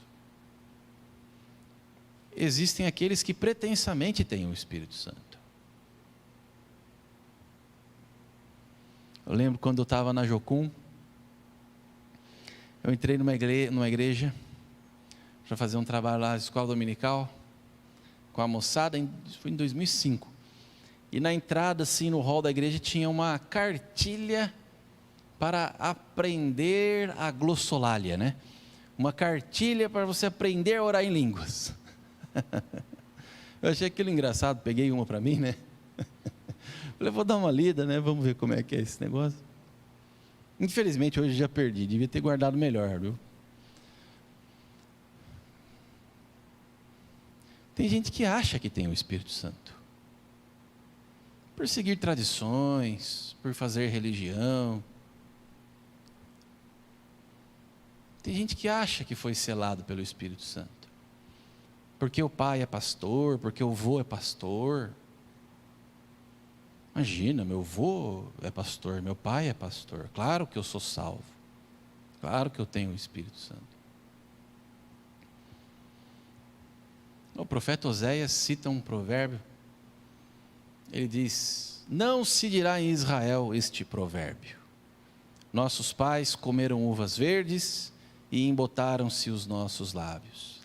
S1: Existem aqueles que pretensamente têm o Espírito Santo. Eu lembro quando eu estava na Jocum, eu entrei numa igreja para fazer um trabalho lá na escola dominical com a moçada, foi em 2005. E na entrada, assim, no hall da igreja, tinha uma cartilha para aprender a glossolalia, né? Uma cartilha para você aprender a orar em línguas. Eu achei aquilo engraçado, peguei uma para mim, né? Falei, vou dar uma lida, né? Vamos ver como é que é esse negócio. Infelizmente hoje já perdi, devia ter guardado melhor, viu? Tem gente que acha que tem o Espírito Santo, por seguir tradições, por fazer religião. Tem gente que acha que foi selado pelo Espírito Santo, porque o pai é pastor, porque o vô é pastor. Imagina, meu vô é pastor, meu pai é pastor, claro que eu sou salvo, claro que eu tenho o Espírito Santo. O profeta Oséias cita um provérbio, ele diz: não se dirá em Israel este provérbio: nossos pais comeram uvas verdes e embotaram-se os nossos lábios.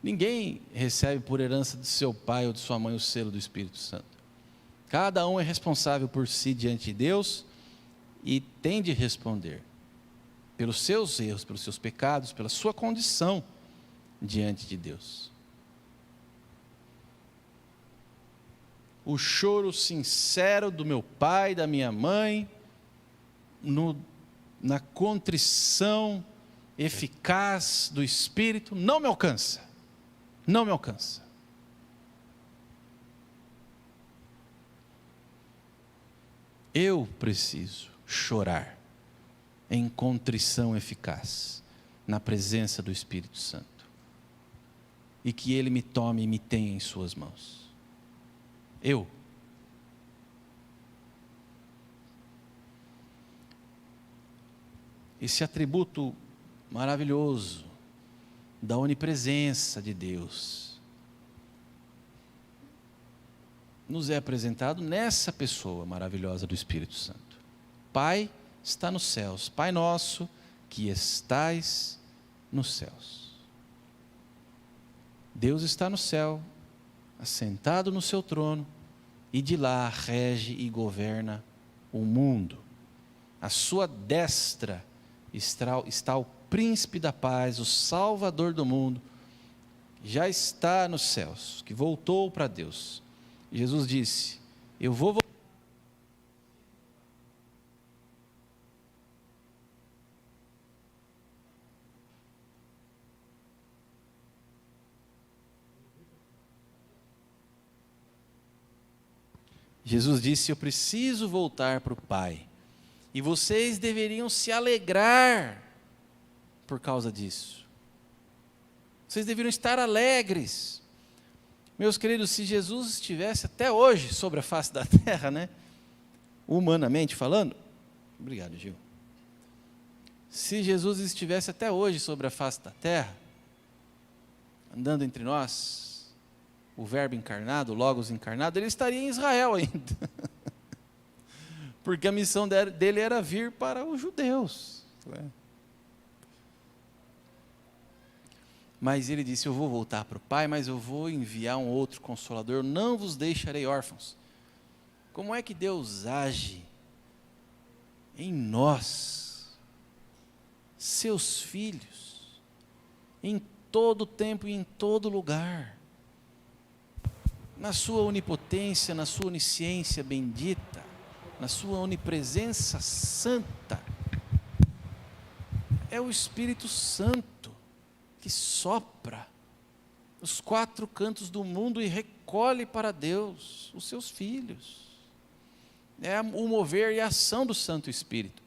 S1: Ninguém recebe por herança de seu pai ou de sua mãe o selo do Espírito Santo. Cada um é responsável por si diante de Deus e tem de responder pelos seus erros, pelos seus pecados, pela sua condição diante de Deus. O choro sincero do meu pai, da minha mãe, na contrição eficaz do Espírito, não me alcança. Não me alcança. Eu preciso chorar em contrição eficaz, na presença do Espírito Santo, e que Ele me tome e me tenha em suas mãos. Eu. Esse atributo maravilhoso da onipresença de Deus nos é apresentado nessa pessoa maravilhosa do Espírito Santo. Pai está nos céus, Pai nosso que estais nos céus. Deus está no céu, assentado no seu trono, e de lá rege e governa o mundo. À sua destra está o príncipe da paz, o salvador do mundo, que já está nos céus, que voltou para Deus. Jesus disse: eu vou voltar. Jesus disse: eu preciso voltar para o Pai, e vocês deveriam se alegrar por causa disso. Vocês deveriam estar alegres. Meus queridos, se Jesus estivesse até hoje sobre a face da terra, né? Humanamente falando, obrigado, Gil. Se Jesus estivesse até hoje sobre a face da terra, andando entre nós, o Verbo encarnado, o Logos encarnado, ele estaria em Israel ainda. Porque a missão dele era vir para os judeus. Mas ele disse: eu vou voltar para o Pai, mas eu vou enviar um outro Consolador, eu não vos deixarei órfãos. Como é que Deus age em nós, seus filhos, em todo tempo e em todo lugar, na sua onipotência, na sua onisciência bendita, na sua onipresença santa. É o Espírito Santo que sopra os quatro cantos do mundo e recolhe para Deus os seus filhos. É o mover e a ação do Santo Espírito.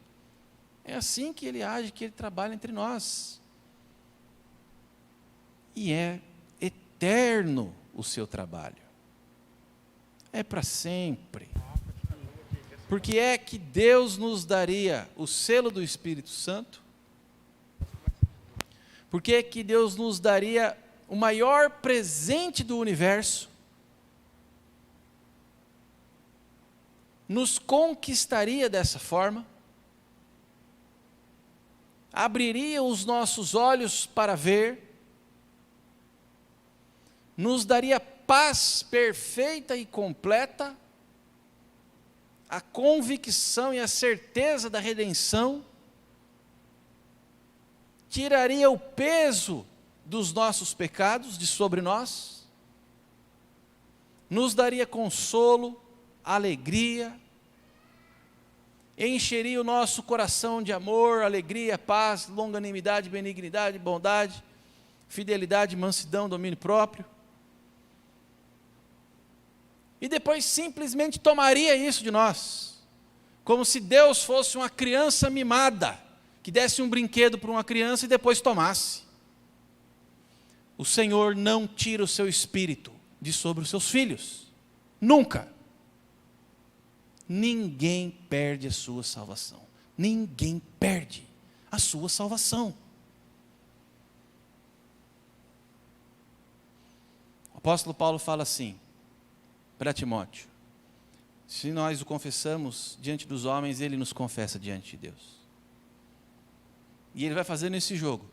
S1: É assim que ele age, que ele trabalha entre nós. E é eterno o seu trabalho. É para sempre. Porque é que Deus nos daria o selo do Espírito Santo? Porque é que Deus nos daria o maior presente do universo? Nos conquistaria dessa forma? Abriria os nossos olhos para ver? Nos daria paz perfeita e completa? A convicção e a certeza da redenção? Tiraria o peso dos nossos pecados de sobre nós? Nos daria consolo, alegria? Encheria o nosso coração de amor, alegria, paz, longanimidade, benignidade, bondade, fidelidade, mansidão, domínio próprio? E depois simplesmente tomaria isso de nós, como se Deus fosse uma criança mimada, que desse um brinquedo para uma criança e depois tomasse. O Senhor não tira o seu espírito de sobre os seus filhos, nunca. Ninguém perde a sua salvação, ninguém perde a sua salvação. O apóstolo Paulo fala assim para Timóteo: se nós o confessamos diante dos homens, ele nos confessa diante de Deus. E ele vai fazendo esse jogo.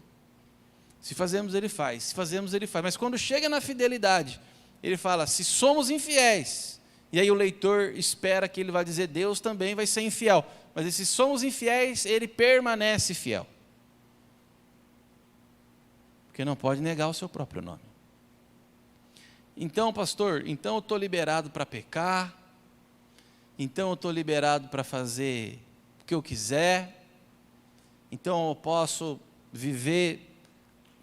S1: Se fazemos, ele faz. Se fazemos, ele faz. Mas quando chega na fidelidade, ele fala: se somos infiéis. E aí o leitor espera que ele vai dizer: Deus também vai ser infiel. Mas se somos infiéis, ele permanece fiel. Porque não pode negar o seu próprio nome. Então, pastor, então eu estou liberado para pecar. Então eu estou liberado para fazer o que eu quiser. Então eu posso viver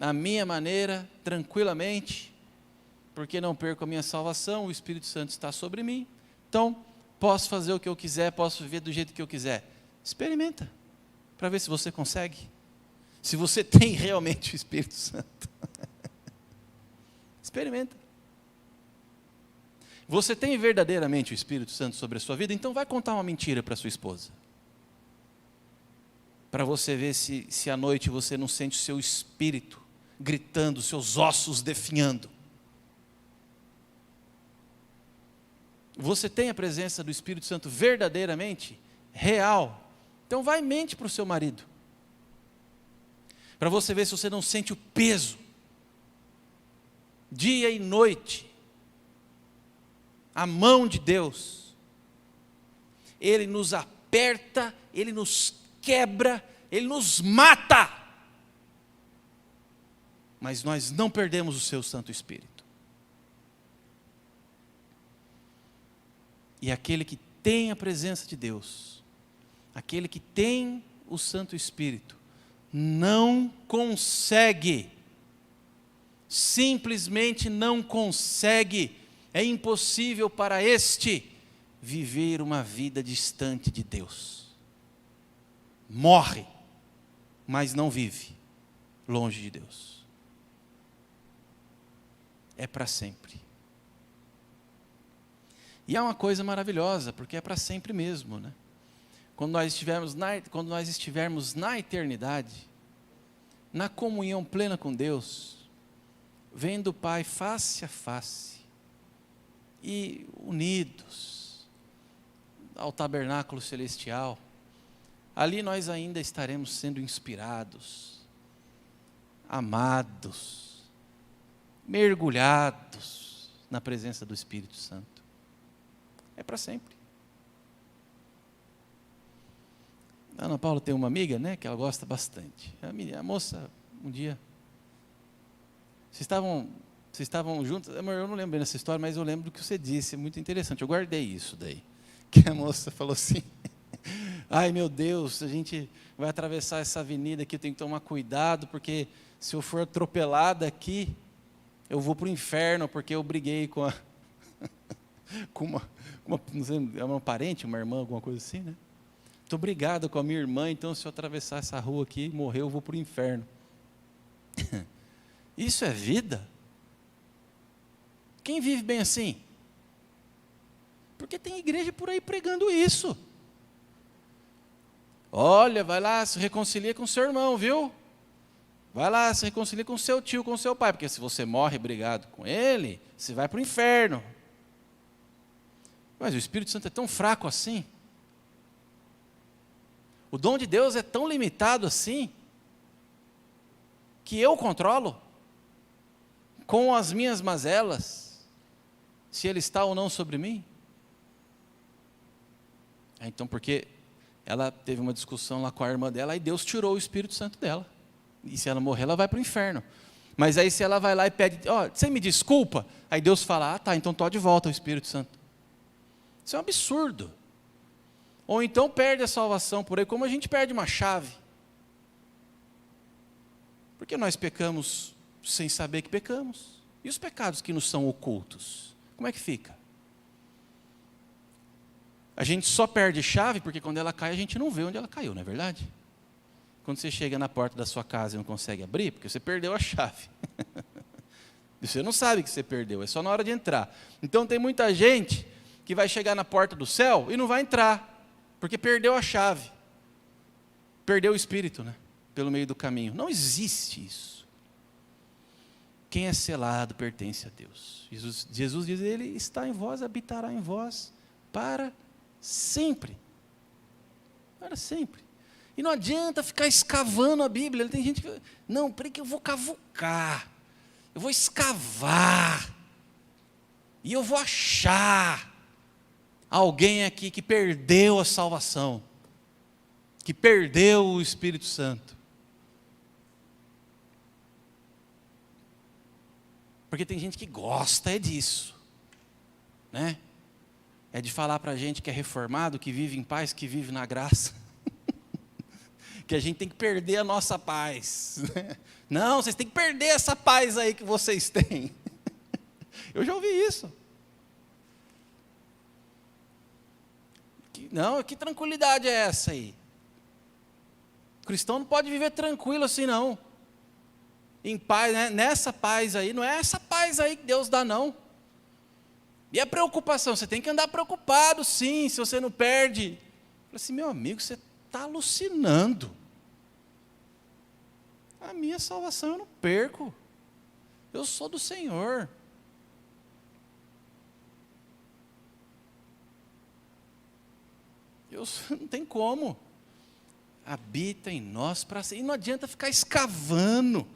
S1: a minha maneira, tranquilamente, porque não perco a minha salvação, o Espírito Santo está sobre mim. Então, posso fazer o que eu quiser, posso viver do jeito que eu quiser. Experimenta, para ver se você consegue. Se você tem realmente o Espírito Santo. Experimenta. Você tem verdadeiramente o Espírito Santo sobre a sua vida? Então vai contar uma mentira para sua esposa. Para você ver se à noite você não sente o seu espírito gritando, seus ossos definhando. Você tem a presença do Espírito Santo verdadeiramente, real. Então vai e mente para o seu marido. Para você ver se você não sente o peso, dia e noite, a mão de Deus. Ele nos aperta, Ele nos quebra, Ele nos mata. Mas nós não perdemos o seu Santo Espírito. E aquele que tem a presença de Deus, aquele que tem o Santo Espírito, não consegue, simplesmente não consegue, é impossível para este viver uma vida distante de Deus. Morre, mas não vive longe de Deus. É para sempre. E é uma coisa maravilhosa, porque é para sempre mesmo, né? Quando nós estivermos na eternidade, na comunhão plena com Deus, vendo o Pai face a face, e unidos ao tabernáculo celestial, ali nós ainda estaremos sendo inspirados, amados, mergulhados na presença do Espírito Santo. É para sempre. A Ana Paula tem uma amiga, né, que ela gosta bastante. A moça, um dia, vocês estavam juntos, eu não lembro bem dessa história, mas eu lembro do que você disse, é muito interessante, eu guardei isso daí, que a moça falou assim, ai meu Deus, a gente vai atravessar essa avenida aqui, eu tenho que tomar cuidado, porque se eu for atropelada aqui, eu vou para o inferno, porque eu briguei com não sei, é uma parente, uma irmã, alguma coisa assim, né? Estou brigado com a minha irmã, então se eu atravessar essa rua aqui e morrer, eu vou para o inferno. Isso é vida? Quem vive bem assim? Porque tem igreja por aí pregando isso. Olha, vai lá, se reconcilia com seu irmão, viu? Vai lá, se reconcilia com seu tio, com seu pai, porque se você morre brigado com ele, você vai para o inferno. Mas o Espírito Santo é tão fraco assim? O dom de Deus é tão limitado assim? Que eu controlo? Com as minhas mazelas? Se ele está ou não sobre mim? Então, porque ela teve uma discussão lá com a irmã dela, e Deus tirou o Espírito Santo dela. E se ela morrer, ela vai para o inferno. Mas aí se ela vai lá e pede, você me desculpa? Aí Deus fala, tá, então tô de volta o Espírito Santo. Isso é um absurdo. Ou então perde a salvação por aí, como a gente perde uma chave. Porque nós pecamos sem saber que pecamos. E os pecados que nos são ocultos? Como é que fica? A gente só perde chave porque quando ela cai a gente não vê onde ela caiu, não é verdade? Quando você chega na porta da sua casa e não consegue abrir, porque você perdeu a chave. Você não sabe que você perdeu, é só na hora de entrar. Então tem muita gente que vai chegar na porta do céu e não vai entrar, porque perdeu a chave. Perdeu o Espírito, né? Pelo meio do caminho. Não existe isso. Quem é selado pertence a Deus. Jesus diz, Ele está em vós, habitará em vós para sempre. Para sempre. E não adianta ficar escavando a Bíblia. Tem gente que, não, peraí que eu vou cavucar. Eu vou escavar. E eu vou achar alguém aqui que perdeu a salvação. Que perdeu o Espírito Santo. Porque tem gente que gosta disso, né? É de falar para a gente que é reformado, que vive em paz, que vive na graça. Que a gente tem que perder a nossa paz. Não, vocês têm que perder essa paz aí que vocês têm. Eu já ouvi isso. Não, que tranquilidade é essa aí? O cristão não pode viver tranquilo assim não. Em paz, né? Nessa paz aí, não é essa paz aí que Deus dá não. E a preocupação, você tem que andar preocupado sim, se você não perde. Eu falei assim, meu amigo, você está alucinando. A minha salvação eu não perco. Eu sou do Senhor. Não tem como. Habita em nós para sempre. E não adianta ficar escavando.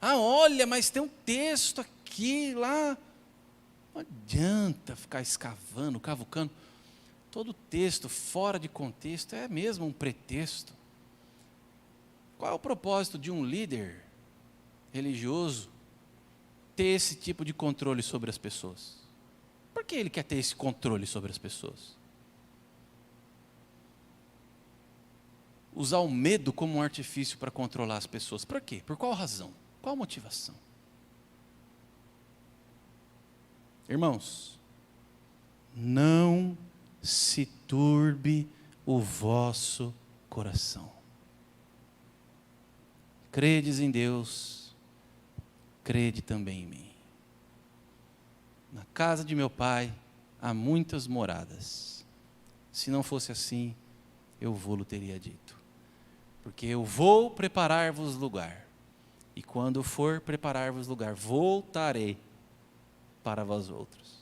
S1: Olha, mas tem um texto aqui, lá. Não adianta ficar escavando, cavucando. Todo texto fora de contexto é mesmo um pretexto. Qual é o propósito de um líder religioso ter esse tipo de controle sobre as pessoas? Por que ele quer ter esse controle sobre as pessoas? Usar o medo como um artifício para controlar as pessoas. Por quê? Por qual razão? Qual motivação? Irmãos, não se turbe o vosso coração. Credes em Deus, crede também em mim. Na casa de meu Pai há muitas moradas. Se não fosse assim, eu vou-lo teria dito. Porque eu vou preparar-vos lugar. E quando for preparar-vos lugar, voltarei para vós outros.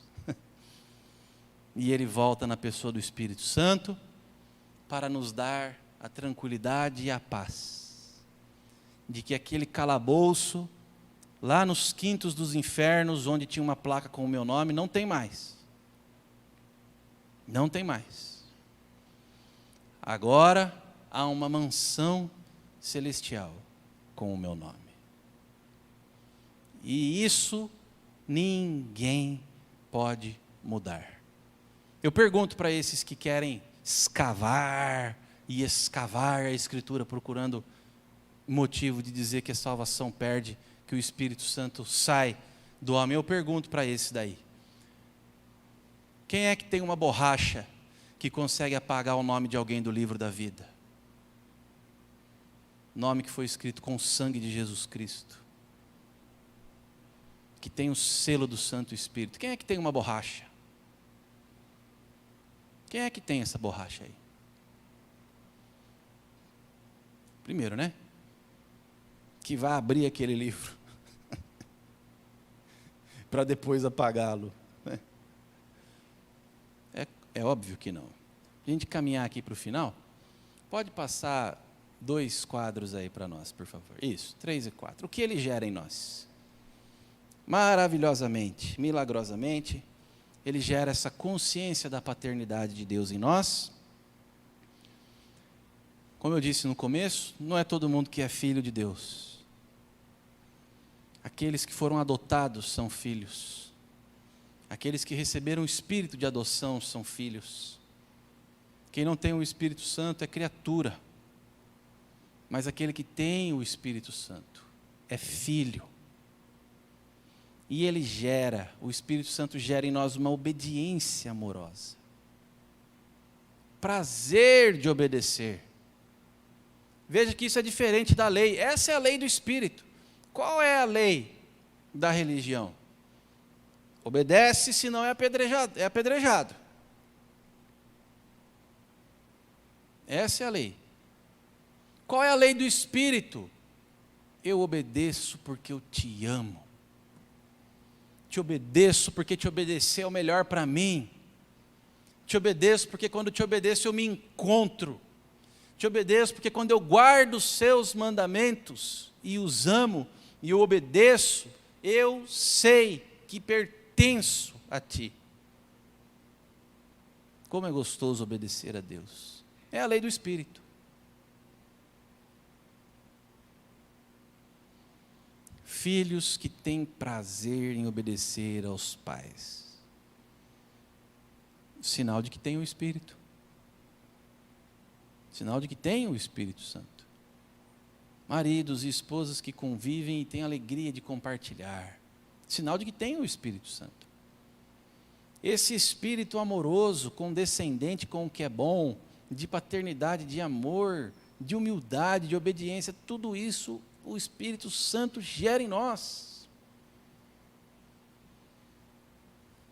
S1: E ele volta na pessoa do Espírito Santo para nos dar a tranquilidade e a paz de que aquele calabouço lá nos quintos dos infernos, onde tinha uma placa com o meu nome, não tem mais. Não tem mais. Agora há uma mansão celestial com o meu nome. E isso ninguém pode mudar. Eu pergunto para esses que querem escavar a Escritura, procurando motivo de dizer que a salvação perde, que o Espírito Santo sai do homem. Eu pergunto para esse daí: quem é que tem uma borracha que consegue apagar o nome de alguém do livro da vida? Nome que foi escrito com o sangue de Jesus Cristo, que tem o selo do Santo Espírito. Quem é que tem uma borracha? Quem é que tem essa borracha aí? Primeiro, né? Que vai abrir aquele livro para depois apagá-lo. É óbvio que não. A gente caminhar aqui para o final, pode passar 2 quadros aí para nós, por favor. Isso, 3 e 4. O que ele gera em nós? Maravilhosamente, milagrosamente, ele gera essa consciência da paternidade de Deus em nós. Como eu disse no começo, não é todo mundo que é filho de Deus. Aqueles que foram adotados são filhos. Aqueles que receberam o espírito de adoção são filhos. Quem não tem o Espírito Santo é criatura. Mas aquele que tem o Espírito Santo é filho. E ele gera, o Espírito Santo gera em nós uma obediência amorosa. Prazer de obedecer. Veja que isso é diferente da lei. Essa é a lei do Espírito. Qual é a lei da religião? Obedece, senão é apedrejado. É apedrejado. Essa é a lei. Qual é a lei do Espírito? Eu obedeço porque eu te amo. Te obedeço porque te obedecer é o melhor para mim. Te obedeço porque quando te obedeço eu me encontro. Te obedeço porque quando eu guardo os seus mandamentos e os amo e eu obedeço, eu sei que pertenço a ti. Como é gostoso obedecer a Deus. É a lei do Espírito. Filhos que têm prazer em obedecer aos pais. Sinal de que tem o Espírito. Sinal de que tem o Espírito Santo. Maridos e esposas que convivem e têm alegria de compartilhar. Sinal de que tem o Espírito Santo. Esse Espírito amoroso, condescendente com o que é bom, de paternidade, de amor, de humildade, de obediência, tudo isso o Espírito Santo gera em nós.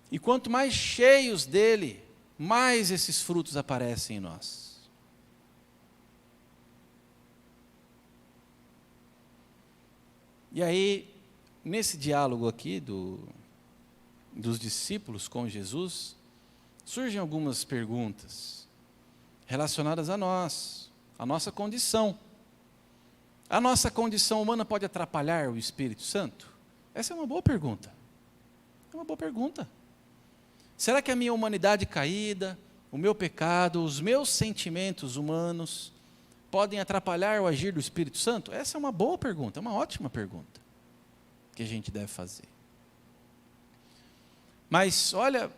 S1: E quanto mais cheios dele, mais esses frutos aparecem em nós. E aí, nesse diálogo aqui dos discípulos com Jesus, surgem algumas perguntas relacionadas a nós, a nossa condição. A nossa condição humana pode atrapalhar o Espírito Santo? Essa é uma boa pergunta. É uma boa pergunta. Será que a minha humanidade caída, o meu pecado, os meus sentimentos humanos podem atrapalhar o agir do Espírito Santo? Essa é uma boa pergunta, é uma ótima pergunta que a gente deve fazer. Mas olha,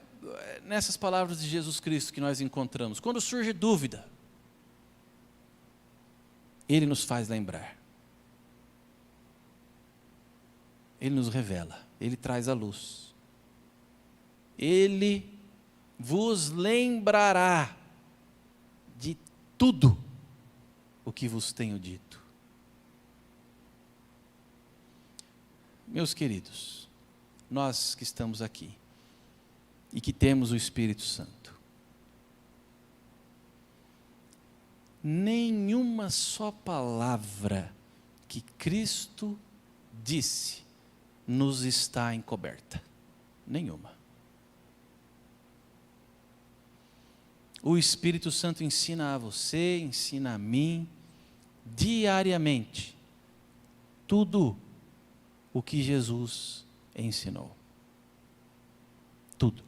S1: nessas palavras de Jesus Cristo que nós encontramos, quando surge dúvida, Ele nos faz lembrar. Ele nos revela, Ele traz a luz. Ele vos lembrará de tudo o que vos tenho dito. Meus queridos, nós que estamos aqui e que temos o Espírito Santo, nenhuma só palavra que Cristo disse nos está encoberta. Nenhuma. O Espírito Santo ensina a você, ensina a mim, diariamente, tudo o que Jesus ensinou. Tudo.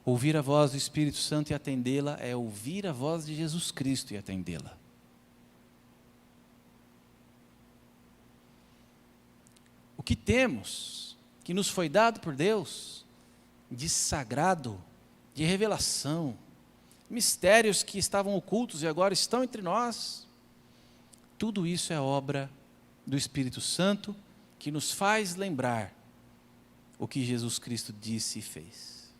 S1: Ouvir a voz do Espírito Santo e atendê-la é ouvir a voz de Jesus Cristo e atendê-la. O que temos, que nos foi dado por Deus, de sagrado, de revelação, mistérios que estavam ocultos e agora estão entre nós, tudo isso é obra do Espírito Santo, que nos faz lembrar o que Jesus Cristo disse e fez.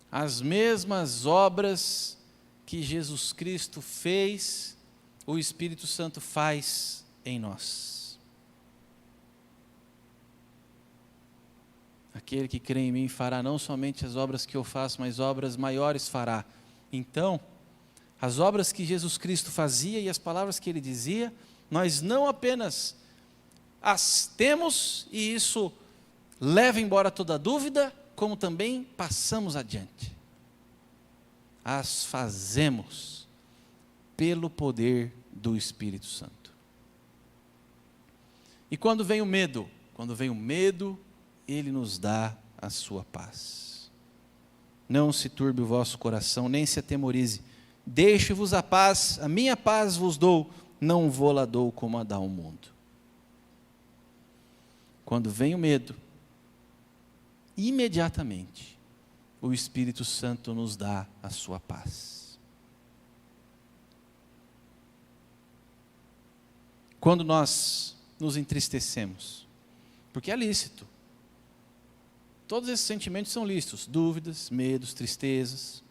S1: As mesmas obras que Jesus Cristo fez, o Espírito Santo faz em nós. Aquele que crê em mim fará não somente as obras que eu faço, mas obras maiores fará. Então, as obras que Jesus Cristo fazia e as palavras que Ele dizia, nós não apenas as temos e isso leva embora toda dúvida, como também passamos adiante. As fazemos pelo poder do Espírito Santo. E quando vem o medo? Quando vem o medo, Ele nos dá a sua paz. Não se turbe o vosso coração, nem se atemorize. Deixe-vos a paz, a minha paz vos dou, não vou-la dou como a dá o mundo. Quando vem o medo, imediatamente, o Espírito Santo nos dá a sua paz. Quando nós nos entristecemos, porque é lícito, todos esses sentimentos são lícitos, dúvidas, medos, tristezas,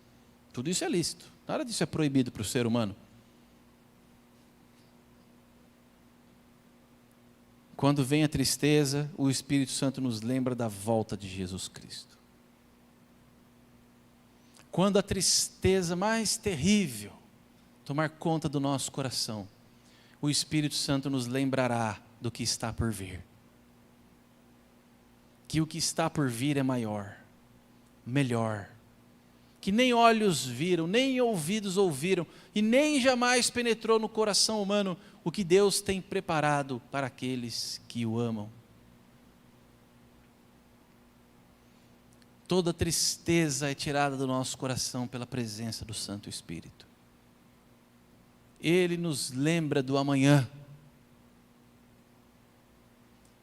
S1: tudo isso é lícito, nada disso é proibido para o ser humano. Quando vem a tristeza, o Espírito Santo nos lembra da volta de Jesus Cristo. Quando a tristeza mais terrível tomar conta do nosso coração, o Espírito Santo nos lembrará do que está por vir. Que o que está por vir é maior, melhor, que nem olhos viram, nem ouvidos ouviram, e nem jamais penetrou no coração humano o que Deus tem preparado para aqueles que o amam. Toda tristeza é tirada do nosso coração pela presença do Santo Espírito. Ele nos lembra do amanhã.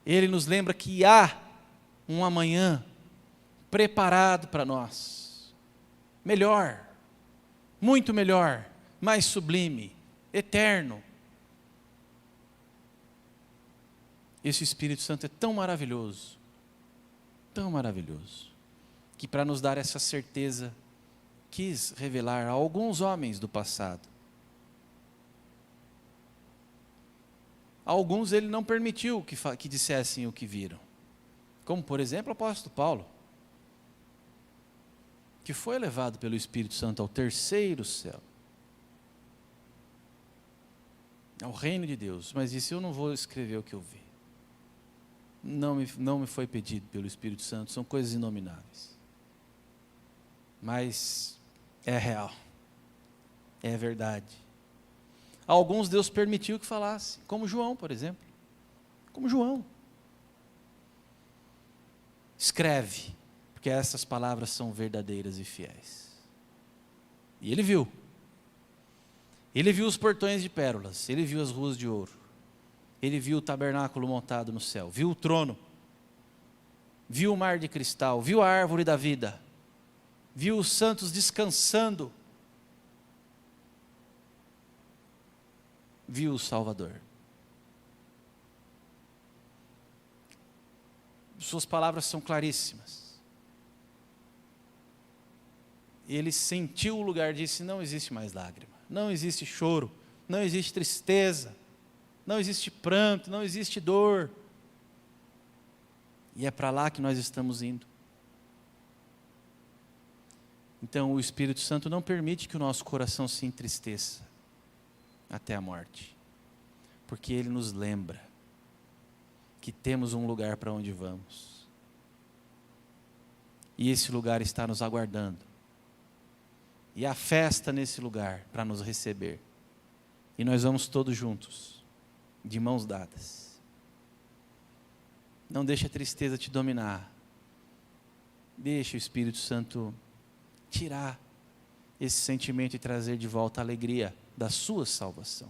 S1: Ele nos lembra que há um amanhã preparado para nós. Melhor, muito melhor, mais sublime, eterno. Esse Espírito Santo é tão maravilhoso, que para nos dar essa certeza, quis revelar a alguns homens do passado. Alguns ele não permitiu que dissessem o que viram. Como, por exemplo, o apóstolo Paulo, que foi levado pelo Espírito Santo ao terceiro céu, ao reino de Deus, mas disse: eu não vou escrever o que eu vi. Não me foi pedido pelo Espírito Santo, são coisas inomináveis. Mas é real, é verdade. Alguns Deus permitiu que falasse, como João, por exemplo. Como João. escreve, porque essas palavras são verdadeiras e fiéis. E ele viu. Ele viu os portões de pérolas, ele viu as ruas de ouro, ele viu o tabernáculo montado no céu, viu o trono, viu o mar de cristal, viu a árvore da vida, viu os santos descansando, viu o Salvador. Suas palavras são claríssimas. Ele sentiu o lugar e disse: não existe mais lágrima, não existe choro, não existe tristeza, não existe pranto, não existe dor. E é para lá que nós estamos indo. Então o Espírito Santo não permite que o nosso coração se entristeça até a morte, porque Ele nos lembra que temos um lugar para onde vamos, e esse lugar está nos aguardando, e há festa nesse lugar para nos receber, e nós vamos todos juntos, de mãos dadas. Não deixe a tristeza te dominar, deixe o Espírito Santo tirar esse sentimento e trazer de volta a alegria da sua salvação.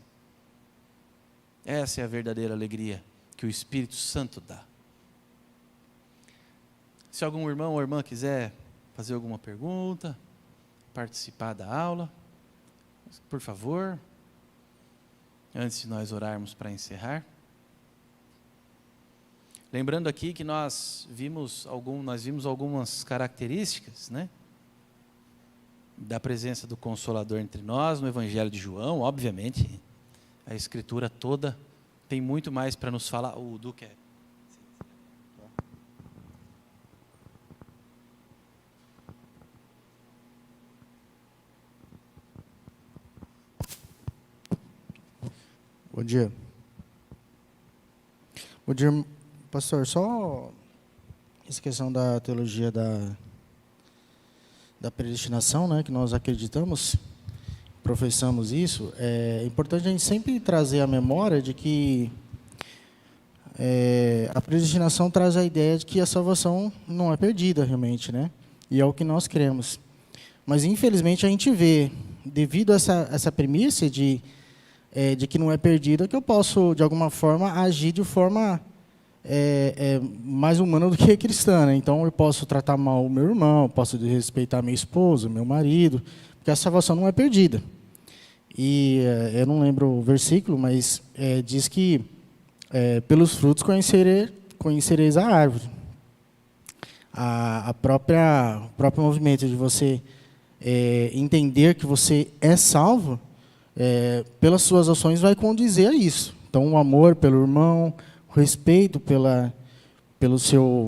S1: Essa é a verdadeira alegria que o Espírito Santo dá. Se algum irmão ou irmã quiser fazer alguma pergunta, participar da aula, por favor, antes de nós orarmos para encerrar. Lembrando aqui que nós vimos algumas características, né, da presença do Consolador entre nós no Evangelho de João. Obviamente, a Escritura toda tem muito mais para nos falar. O Duque é...
S2: Bom dia. Bom dia, pastor. Só essa questão da teologia da predestinação, né, que nós acreditamos, professamos isso. É importante a gente sempre trazer a memória de que a predestinação traz a ideia de que a salvação não é perdida realmente, né? E é o que nós cremos. Mas infelizmente a gente vê, devido a essa premissa de que não é perdida, que eu posso, de alguma forma, agir de forma mais humana do que cristã, né? Então, eu posso tratar mal o meu irmão, posso desrespeitar minha esposa, meu marido, porque a salvação não é perdida. E eu não lembro o versículo, mas diz que pelos frutos conhecereis a árvore. O próprio movimento de você entender que você é salvo, pelas suas ações vai condizer a isso. Então, o amor pelo irmão, o respeito pelo seu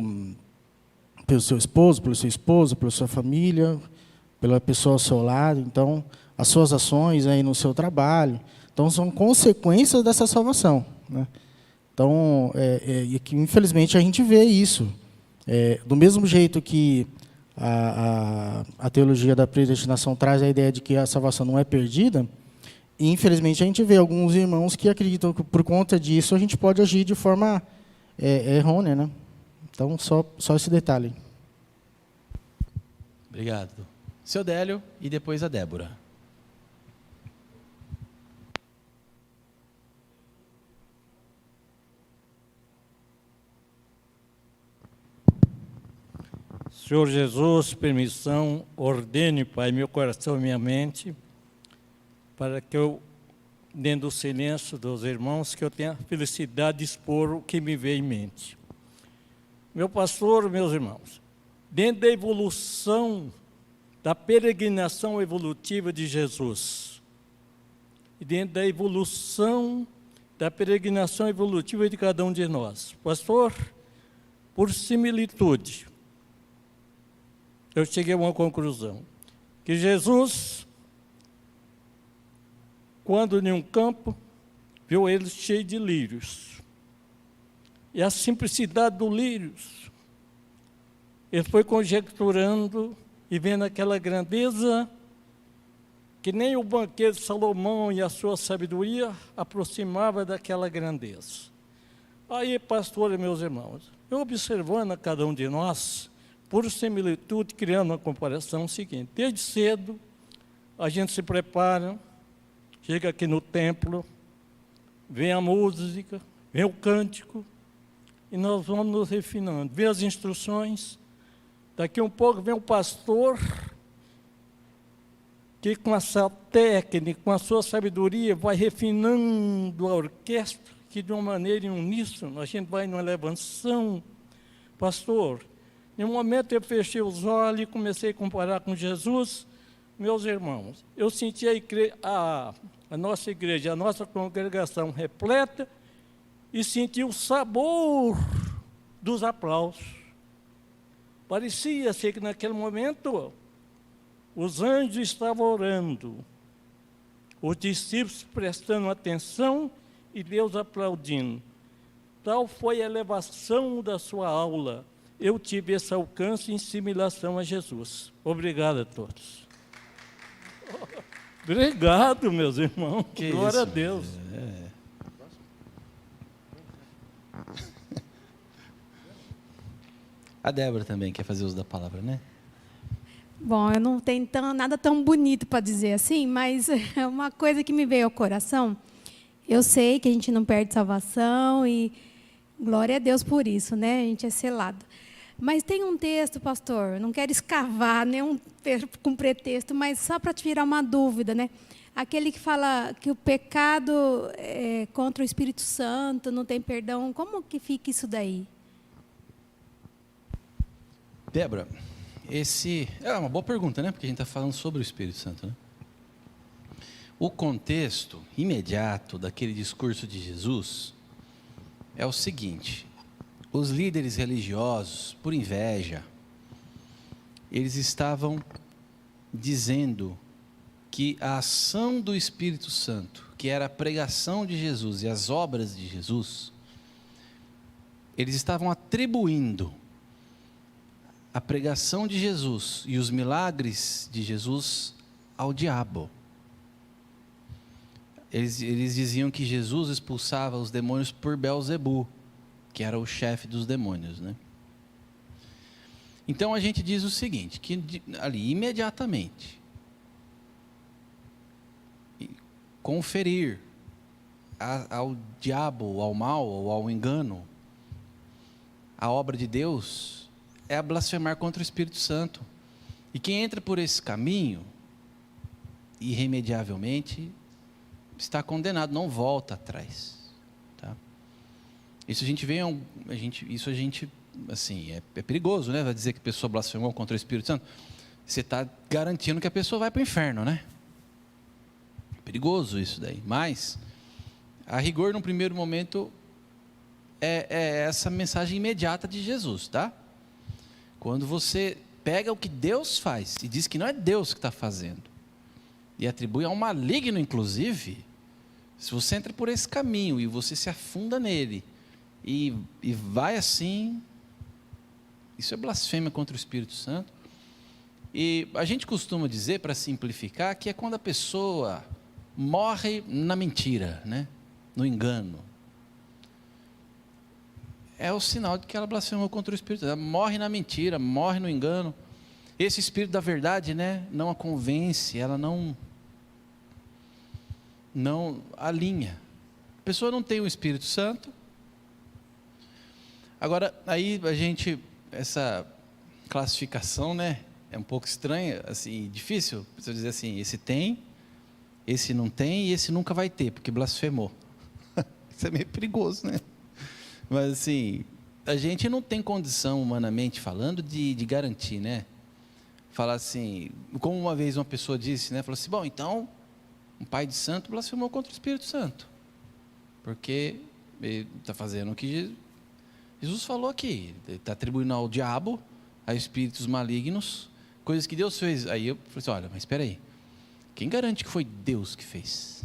S2: esposo, pela sua esposa, pela sua família, pela pessoa ao seu lado. Então, as suas ações aí no seu trabalho. Então, são consequências dessa salvação, né? Então, e que, infelizmente, a gente vê isso. Do mesmo jeito que a teologia da predestinação traz a ideia de que a salvação não é perdida, e, infelizmente, a gente vê alguns irmãos que acreditam que, por conta disso, a gente pode agir de forma errônea, né? Então, só esse detalhe.
S1: Obrigado. Seu Délio e depois a Débora.
S3: Senhor Jesus, permissão, ordene, Pai, meu coração e minha mente, para que eu, dentro do silêncio dos irmãos, que eu tenha a felicidade de expor o que me veio em mente. Meu pastor, meus irmãos, dentro da evolução, da peregrinação evolutiva de Jesus, e dentro da evolução, da peregrinação evolutiva de cada um de nós, pastor, por similitude, eu cheguei a uma conclusão, que Jesus, quando em um campo, viu ele cheio de lírios. E a simplicidade do lírios, ele foi conjecturando e vendo aquela grandeza que nem o banquete de Salomão e a sua sabedoria aproximava daquela grandeza. Aí, pastor e meus irmãos, Eu observando a cada um de nós, por similitude, criando uma comparação seguinte: desde cedo, a gente se prepara, chega aqui no templo, vem a música, vem o cântico, e nós vamos nos refinando, vem as instruções. Daqui um pouco vem o pastor, que com essa técnica, com a sua sabedoria, vai refinando a orquestra, que de uma maneira uníssona, a gente vai numa elevação. Pastor, em um momento eu fechei os olhos e comecei a comparar com Jesus. Meus irmãos, eu senti a nossa igreja, a nossa congregação repleta, e senti o sabor dos aplausos. Parecia ser que naquele momento os anjos estavam orando, os discípulos prestando atenção e Deus aplaudindo. Tal foi a elevação da sua aula. Eu tive esse alcance em assimilação a Jesus. Obrigado a todos. Obrigado, meus irmãos.
S1: Que
S3: glória
S1: isso?
S3: a Deus.
S1: A Débora também quer fazer uso da palavra, né?
S4: Bom, eu não tenho nada tão bonito para dizer assim, mas é uma coisa que me veio ao coração. Eu sei que a gente não perde salvação e glória a Deus por isso, né? A gente é selado. Mas tem um texto, pastor, não quero escavar nenhum com pretexto, mas só para tirar uma dúvida, né? Aquele que fala que o pecado é contra o Espírito Santo, não tem perdão, como que fica isso daí?
S1: Débora, esse é uma boa pergunta, né? Porque a gente está falando sobre o Espírito Santo, né? O contexto imediato daquele discurso de Jesus é o seguinte: os líderes religiosos, por inveja, eles estavam dizendo que a ação do Espírito Santo, que era a pregação de Jesus e as obras de Jesus, eles estavam atribuindo a pregação de Jesus e os milagres de Jesus ao diabo. Eles diziam que Jesus expulsava os demônios por Belzebu, que era o chefe dos demônios, né? Então a gente diz o seguinte, que ali imediatamente conferir ao diabo, ao mal ou ao engano a obra de Deus é a blasfemar contra o Espírito Santo. E quem entra por esse caminho, irremediavelmente, está condenado, não volta atrás. Tá? Isso a gente vê, assim, é perigoso, né? Vai dizer que a pessoa blasfemou contra o Espírito Santo. Você está garantindo que a pessoa vai para o inferno, né? É perigoso isso daí. Mas, a rigor, no primeiro momento, é essa mensagem imediata de Jesus, tá? Quando você pega o que Deus faz e diz que não é Deus que está fazendo, e atribui a um maligno, inclusive, se você entra por esse caminho e você se afunda nele, e vai assim, isso é blasfêmia contra o Espírito Santo. E a gente costuma dizer, para simplificar, que é quando a pessoa morre na mentira, né? No engano. É o sinal de que ela blasfemou contra o Espírito Santo. Ela morre na mentira, morre no engano. Esse Espírito da verdade, né, não a convence, ela não alinha. A pessoa não tem o Espírito Santo. Agora, aí essa classificação, né, é um pouco estranha, assim, difícil, você dizer assim, esse tem, esse não tem e esse nunca vai ter, porque blasfemou. Isso é meio perigoso, né? Mas assim, a gente não tem condição, humanamente falando, de garantir, né? Falar assim, como uma vez uma pessoa disse, né? Falou assim, bom, então, um pai de santo blasfemou contra o Espírito Santo. Porque ele está fazendo o que Jesus falou aqui. Ele está atribuindo ao diabo, a espíritos malignos, coisas que Deus fez. Aí eu falei assim, olha, mas espera aí. Quem garante que foi Deus que fez?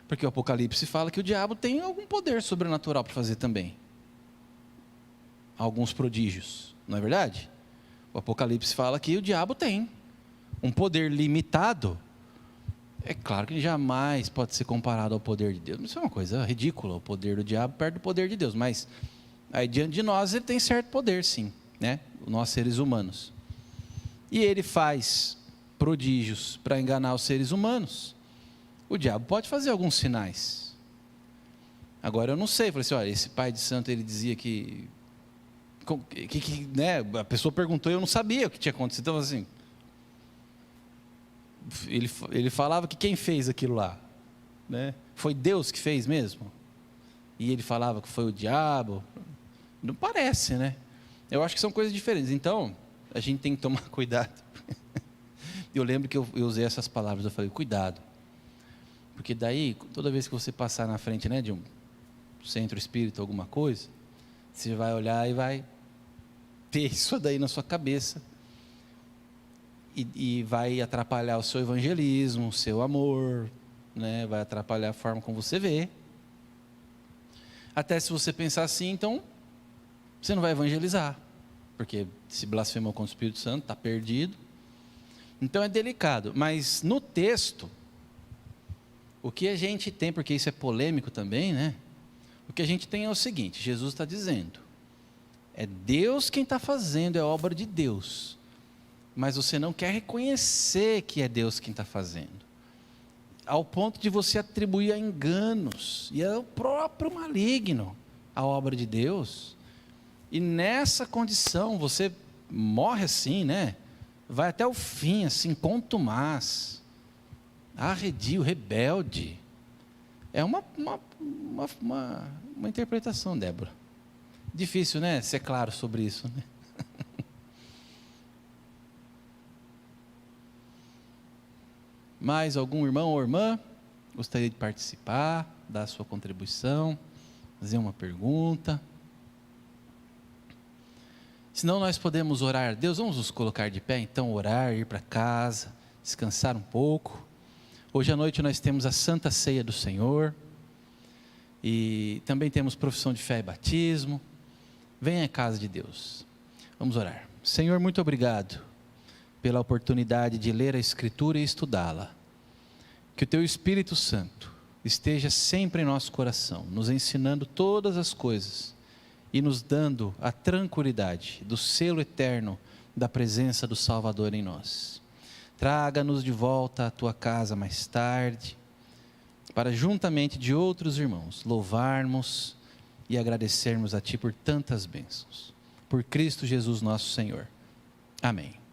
S1: Porque o Apocalipse fala que o diabo tem algum poder sobrenatural para fazer também. Alguns prodígios, não é verdade? O Apocalipse fala que o diabo tem um poder limitado. É claro que ele jamais pode ser comparado ao poder de Deus. Isso é uma coisa ridícula, o poder do diabo perto do poder de Deus. Mas Aí diante de nós ele tem certo poder, sim, né? Nós seres humanos. E ele faz prodígios para enganar os seres humanos. O diabo pode fazer alguns sinais. Agora eu não sei, falei assim, olha, esse pai de santo ele dizia que né? A pessoa perguntou e eu não sabia o que tinha acontecido. Então assim, ele falava que quem fez aquilo lá, né? Foi Deus que fez mesmo? E ele falava que foi o diabo? Não parece, né? Eu acho que são coisas diferentes. Então, a gente tem que tomar cuidado. Eu lembro que eu usei essas palavras, eu falei, cuidado. Porque daí, toda vez que você passar na frente, né, de um centro espírita, alguma coisa, você vai olhar e vai ter isso daí na sua cabeça. E vai atrapalhar o seu evangelismo, o seu amor, né? Vai atrapalhar a forma como você vê. Até se você pensar assim, então, você não vai evangelizar. Porque se blasfemou contra o Espírito Santo, está perdido. Então é delicado. Mas no texto, o que a gente tem, porque isso é polêmico também, né? O que a gente tem é o seguinte, Jesus está dizendo, é Deus quem está fazendo, é obra de Deus. Mas você não quer reconhecer que é Deus quem está fazendo. Ao ponto de você atribuir a enganos, e é o próprio maligno a obra de Deus. E nessa condição, você morre assim, né? Vai até o fim, assim, contumaz, arredio, rebelde. É uma interpretação, Débora. Difícil, né? Ser claro sobre isso, né? Mais algum irmão ou irmã gostaria de participar, dar a sua contribuição, fazer uma pergunta? Senão nós podemos orar. Deus, vamos nos colocar de pé, então orar, ir para casa, descansar um pouco. Hoje à noite nós temos a Santa Ceia do Senhor. E também temos profissão de fé e batismo. Venha à casa de Deus. Vamos orar. Senhor, muito obrigado pela oportunidade de ler a Escritura e estudá-la. Que o Teu Espírito Santo esteja sempre em nosso coração, nos ensinando todas as coisas e nos dando a tranquilidade do selo eterno da presença do Salvador em nós. Traga-nos de volta à Tua casa mais tarde, para juntamente de outros irmãos louvarmos e agradecermos a Ti por tantas bênçãos. Por Cristo Jesus nosso Senhor. Amém.